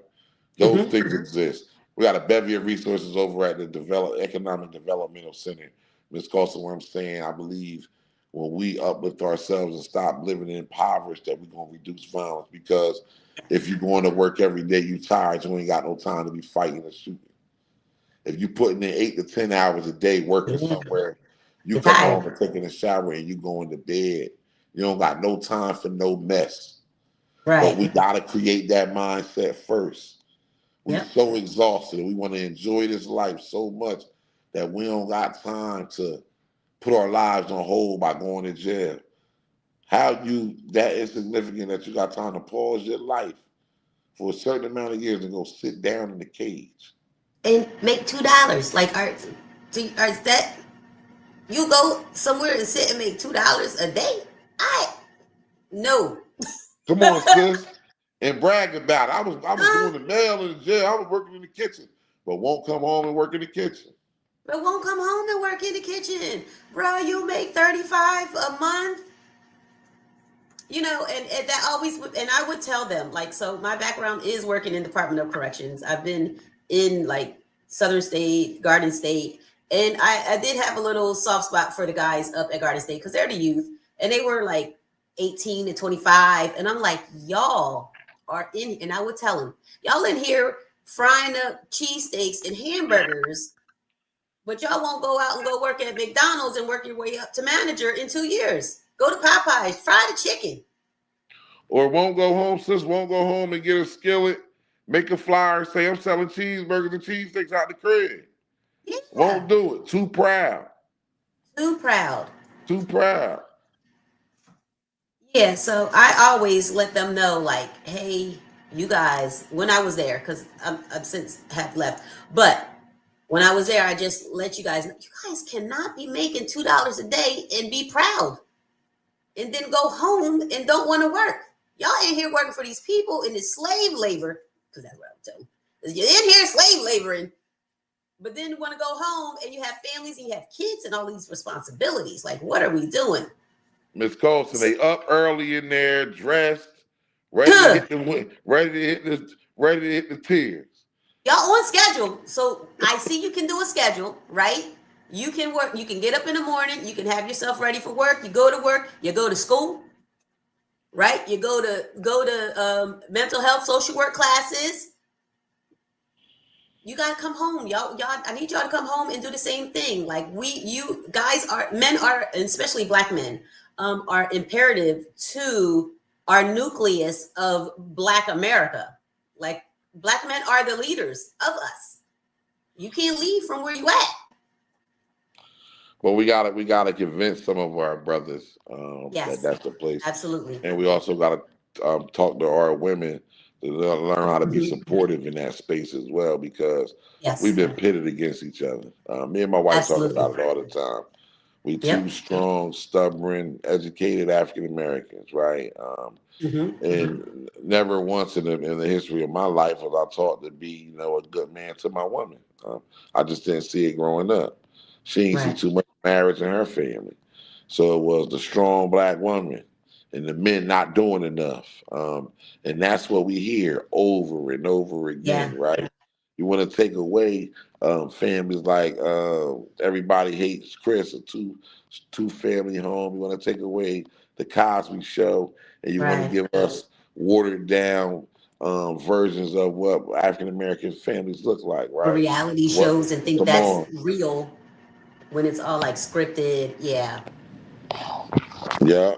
Those Mm-hmm. things exist. We got a bevy of resources over at the Economic Developmental Center. Ms. Carson, what I'm saying, I believe when we uplift ourselves and stop living impoverished, that we're going to reduce violence. Because if you're going to work every day, you tired, you ain't got no time to be fighting and shooting. If you're putting in 8 to 10 hours a day working Yeah. somewhere, you You're come home tired. and taking a shower and you going to bed. You don't got no time for no mess. But we Right. got to create that mindset first. We Yep. so exhausted and we want to enjoy this life so much that we don't got time to put our lives on hold by going to jail. How you that insignificant that you got time to pause your life for a certain amount of years and go sit down in the cage? And make $2. Like, is that you go somewhere and sit and make $2 a day? No. Come on, sis, and brag about it. I was doing the mail in the jail. I was working in the kitchen, but won't come home and work in the kitchen. But won't come home and work in the kitchen. Bro, you make 35 a month. And that always, and I would tell them, like, so my background is working in Department of Corrections. I've been in like Southern State, Garden State, and I did have a little soft spot for the guys up at Garden State because they're the youth, and they were like 18 to 25, and I'm like, y'all are in, and I would tell them, y'all in here frying up cheesesteaks and hamburgers, but y'all won't go out and go work at McDonald's and work your way up to manager in 2 years. Go to Popeyes, fry the chicken. Or won't go home, sis, won't go home and get a skillet, make a flyer, say I'm selling cheeseburgers and cheesesteaks out the crib. Yeah. Won't do it. Too proud. Too proud. Too proud. Yeah, so I always let them know, like, hey, you guys, when I was there, because I've since have left, but when I was there, I just let you guys know, you guys cannot be making $2 a day and be proud and then go home and don't want to work. Y'all ain't here working for these people in this slave labor, because that's what I'm telling you. You're in here slave laboring, but then you want to go home and you have families and you have kids and all these responsibilities. Like, what are we doing? Miss Colson, they up early in there, dressed, ready to hit the ready to hit the tears. Y'all on schedule. So I see you can do a schedule, right? You can work, you can get up in the morning, you can have yourself ready for work, you go to work, you go to school, right? You go to mental health, social work classes. You gotta come home, y'all. I need y'all to come home and do the same thing. Like you guys are, men are, and especially Black men, are imperative to our nucleus of Black America. Like Black men are the leaders of us. You can't leave from where you at. But we gotta convince some of our brothers that Yes, that's the place, absolutely. and we also gotta talk to our women to learn how to be Mhm. supportive in that space as well, because we've Yes, been pitted against each other. Me and my wife talk absolutely. about it all the time. We two Yep. strong, stubborn, educated African Americans, right? And never once in the history of my life was I taught to be, a good man to my woman. I just didn't see it growing up. She didn't see Right. too much marriage in her family, so it was the strong Black woman and the men not doing enough. And that's what we hear over and over Yeah. again, right? You want to take away families like Everybody Hates Chris, a two family home. You want to take away the Cosby Show, and you want to Right. give us watered down versions of what African American families look like, Or right? reality What? shows and think Come that's on, real when it's all like scripted. Yeah. yeah.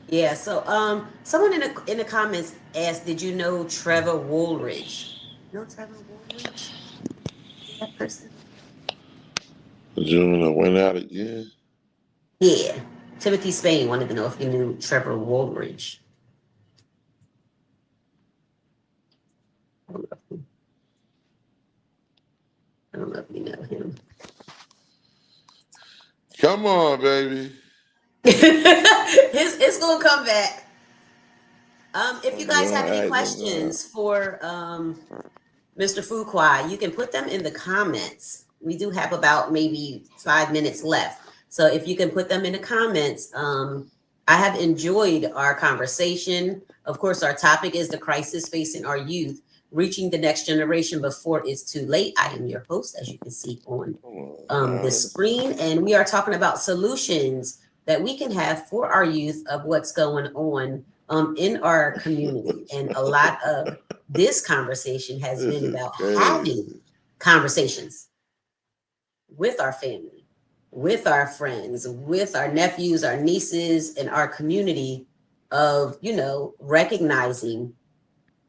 Yeah. So someone in the comments asked, did you know Trevor Woolridge? No Trevor Woolridge? That person? June went out again. Yeah. Timothy Spain wanted to know if you knew Trevor Woolridge. I don't know if you know him. Come on, baby. It's gonna come back. If you guys have Don't any act like questions for Mr. Fuqua, you can put them in the comments. We do have about maybe 5 minutes left. So if you can put them in the comments, I have enjoyed our conversation. Of course, our topic is the crisis facing our youth, reaching the next generation before it's too late. I am your host, as you can see on the screen, and we are talking about solutions that we can have for our youth of what's going on in our community. And a lot of this conversation has this been is about having crazy. conversations with our family, with our friends, with our nephews, our nieces, and our community of, recognizing,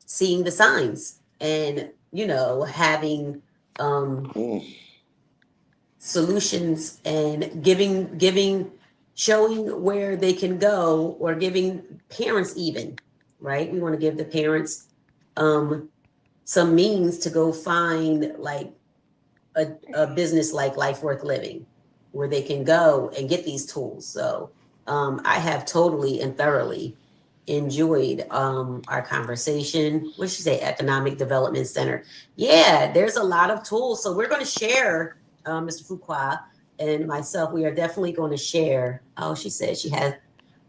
seeing the signs and, having Mm. solutions and giving showing where they can go, or giving parents, even, right? We want to give the parents some means to go find like a business like Life Worth Living, where they can go and get these tools. So I have totally and thoroughly enjoyed our conversation. What did she say? Economic Development Center. Yeah, there's a lot of tools. So we're going to share, Mr. Fuqua and myself, we are definitely going to share. Oh, she said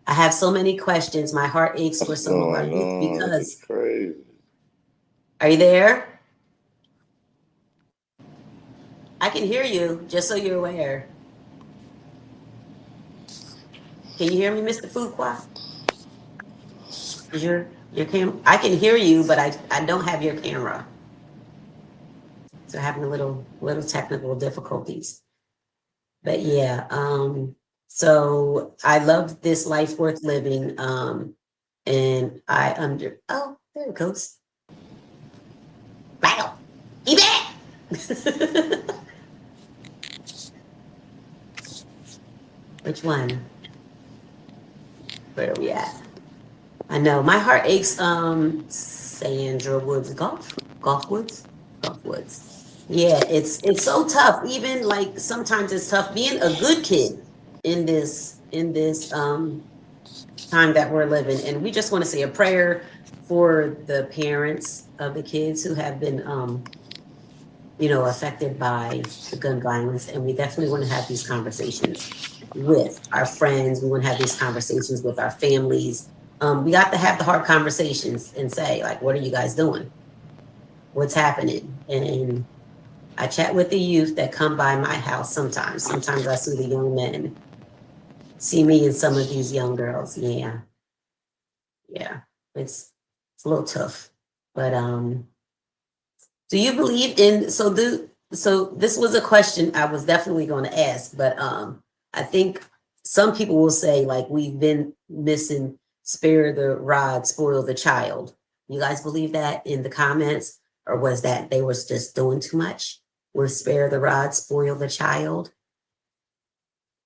I have so many questions. My heart aches for What's some of our going youth on? This is because, crazy. are you there? I can hear you, just so you're aware. Can you hear me, Mr. Fuqua? Is your camera? I can hear you, but I don't have your camera. So having a little technical difficulties. But yeah, so I love this Life Worth Living. And oh, there it goes. Wow. He back. Which one? Where are we at? I know my heart aches. Sandra Woods, golf woods. Yeah, it's so tough. Even like sometimes it's tough being a good kid in this time that we're living. And we just want to say a prayer for the parents of the kids who have been affected by the gun violence. And we definitely want to have these conversations. with our friends. We want to have these conversations with our families. We got to have the hard conversations and say, like, what are you guys doing? What's happening? And I chat with the youth that come by my house sometimes. Sometimes I see the young men see me and some of these young girls. Yeah. It's a little tough. But do you believe in so this was a question I was definitely going to ask, but I think some people will say, like, we've been missing spare the rod, spoil the child. You guys believe that in the comments? Or was that they was just doing too much with spare the rod, spoil the child?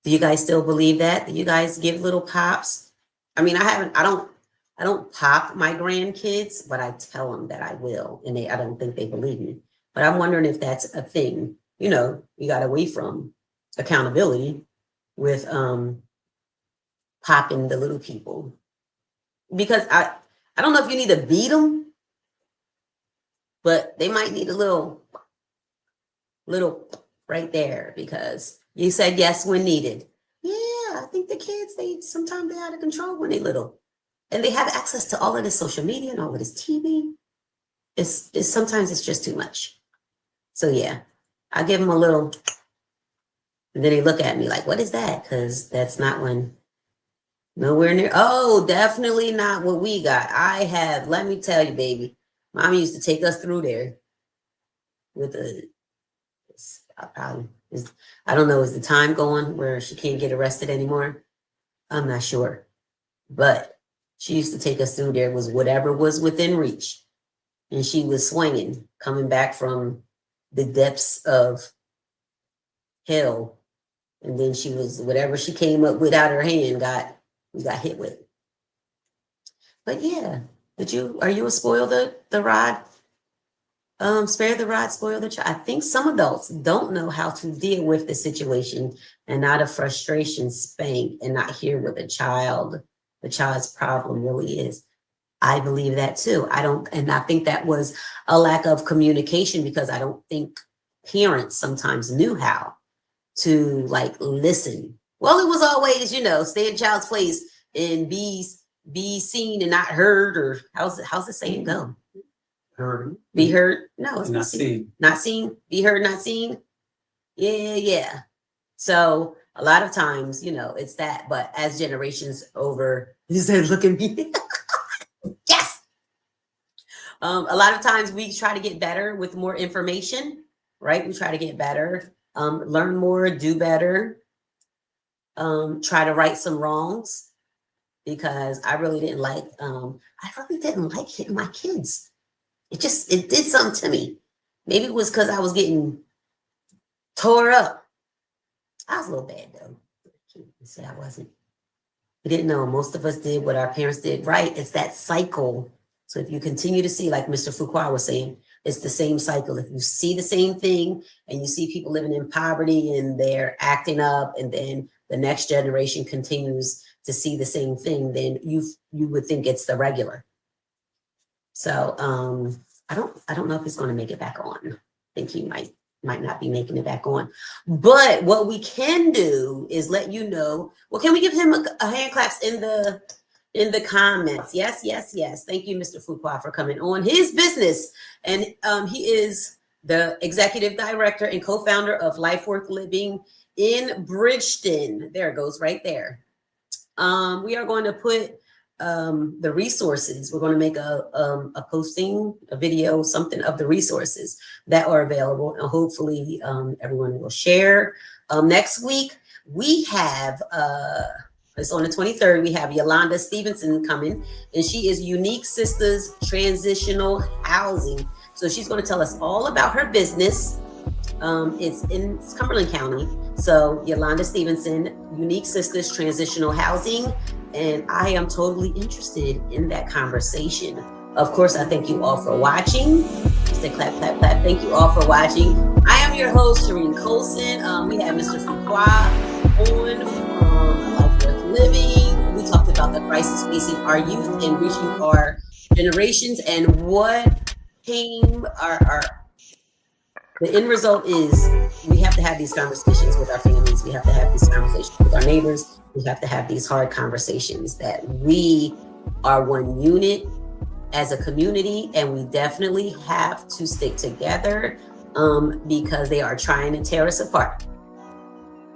Do you guys still believe that? Do you guys give little pops? I mean, I don't pop my grandkids, but I tell them that I will, and I don't think they believe me. But I'm wondering if that's a thing. You know, you got away from accountability with popping the little people, because I don't know if you need to beat them, but they might need a little right there, because you said yes when needed. Yeah, I think the kids, sometimes they're out of control when they're little. And they have access to all of this social media and all of this TV. It's sometimes it's just too much. So yeah, I give them a little, and then they look at me like, what is that? Because that's not nowhere near. Oh, definitely not what we got. Let me tell you, baby, Mom used to take us through there with I don't know, is the time going where she can't get arrested anymore? I'm not sure. But she used to take us through there was whatever was within reach. And she was swinging, coming back from the depths of hell. And then she was, whatever she came up with out her hand, we got hit with. But yeah, are you a spoil the rod? Spare the rod, spoil the child. I think some adults don't know how to deal with the situation, and out of frustration spank and not hear what the child's problem really is. I believe that too. And I think that was a lack of communication, because I don't think parents sometimes knew how to, like, listen. Well, it was always, stay in child's place and be seen and not heard, or how's the saying go? Heard. Be heard. No, it's not seen. Not seen. Be heard, not seen. Yeah. So a lot of times, it's that. But as generations over, you said, look at me. Yes. A lot of times we try to get better with more information, right? We try to get better, learn more, do better, try to right some wrongs, because I really didn't like hitting my kids. It did something to me. Maybe it was because I was getting tore up. I was a little bad though. I can't say I wasn't. We didn't know. Most of us did what our parents did right. It's that cycle. So if you continue to see, like Mr. Fuqua was saying, it's the same cycle. If you see the same thing and you see people living in poverty and they're acting up, and then the next generation continues to see the same thing, then you would think it's the regular. So I don't know if it's going to make it back on. I think he might not be making it back on. But what we can do is let you know. Well, can we give him a hand claps in the comments? Yes. Thank you, Mr. Fuqua, for coming on. His business, and he is the executive director and co-founder of Life Worth Living in Bridgeton. There it goes, right there. We are going to put the resources. We're going to make a posting, a video, something of the resources that are available, and hopefully everyone will share. Next week we have it's on the 23rd. We have Yolanda Stevenson coming, and she is Unique Sisters Transitional Housing. So she's going to tell us all about her business. It's in Cumberland County. So Yolanda Stevenson, Unique Sisters Transitional Housing. And I am totally interested in that conversation. Of course, I thank you all for watching. Just say clap, clap, clap. Thank you all for watching. I am your host, Sharene Colson. We have Mr. Fuqua on from Life Worth Living. We talked about the crisis facing our youth and reaching our generations, and what came The end result is we have to have these conversations with our families. We have to have these conversations with our neighbors. We have to have these hard conversations that we are one unit as a community, and we definitely have to stick together because they are trying to tear us apart.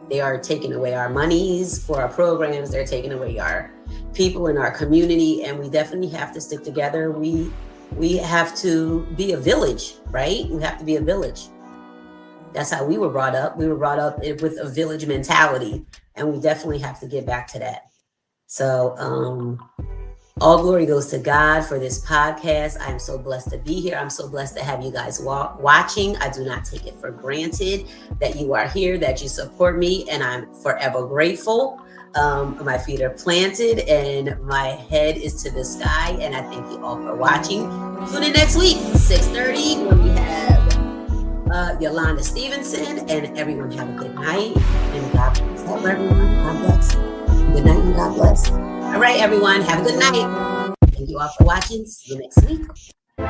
They are taking away our monies for our programs. They're taking away our people in our community, and we definitely have to stick together. We have to be a village, right? We have to be a village. That's how we were brought up. We were brought up with a village mentality, and we definitely have to get back to that. So all glory goes to God for this podcast. I'm so blessed to be here. I'm so blessed to have you guys watching. I do not take it for granted that you are here, that you support me, and I'm forever grateful. My feet are planted and my head is to the sky, and I thank you all for watching. Tune in next week, 6:30, when we have Yolanda Stevenson, and everyone have a good night, and God bless everyone. God bless. Good night and God bless. All right, everyone, have a good night. Thank you all for watching. See you next week.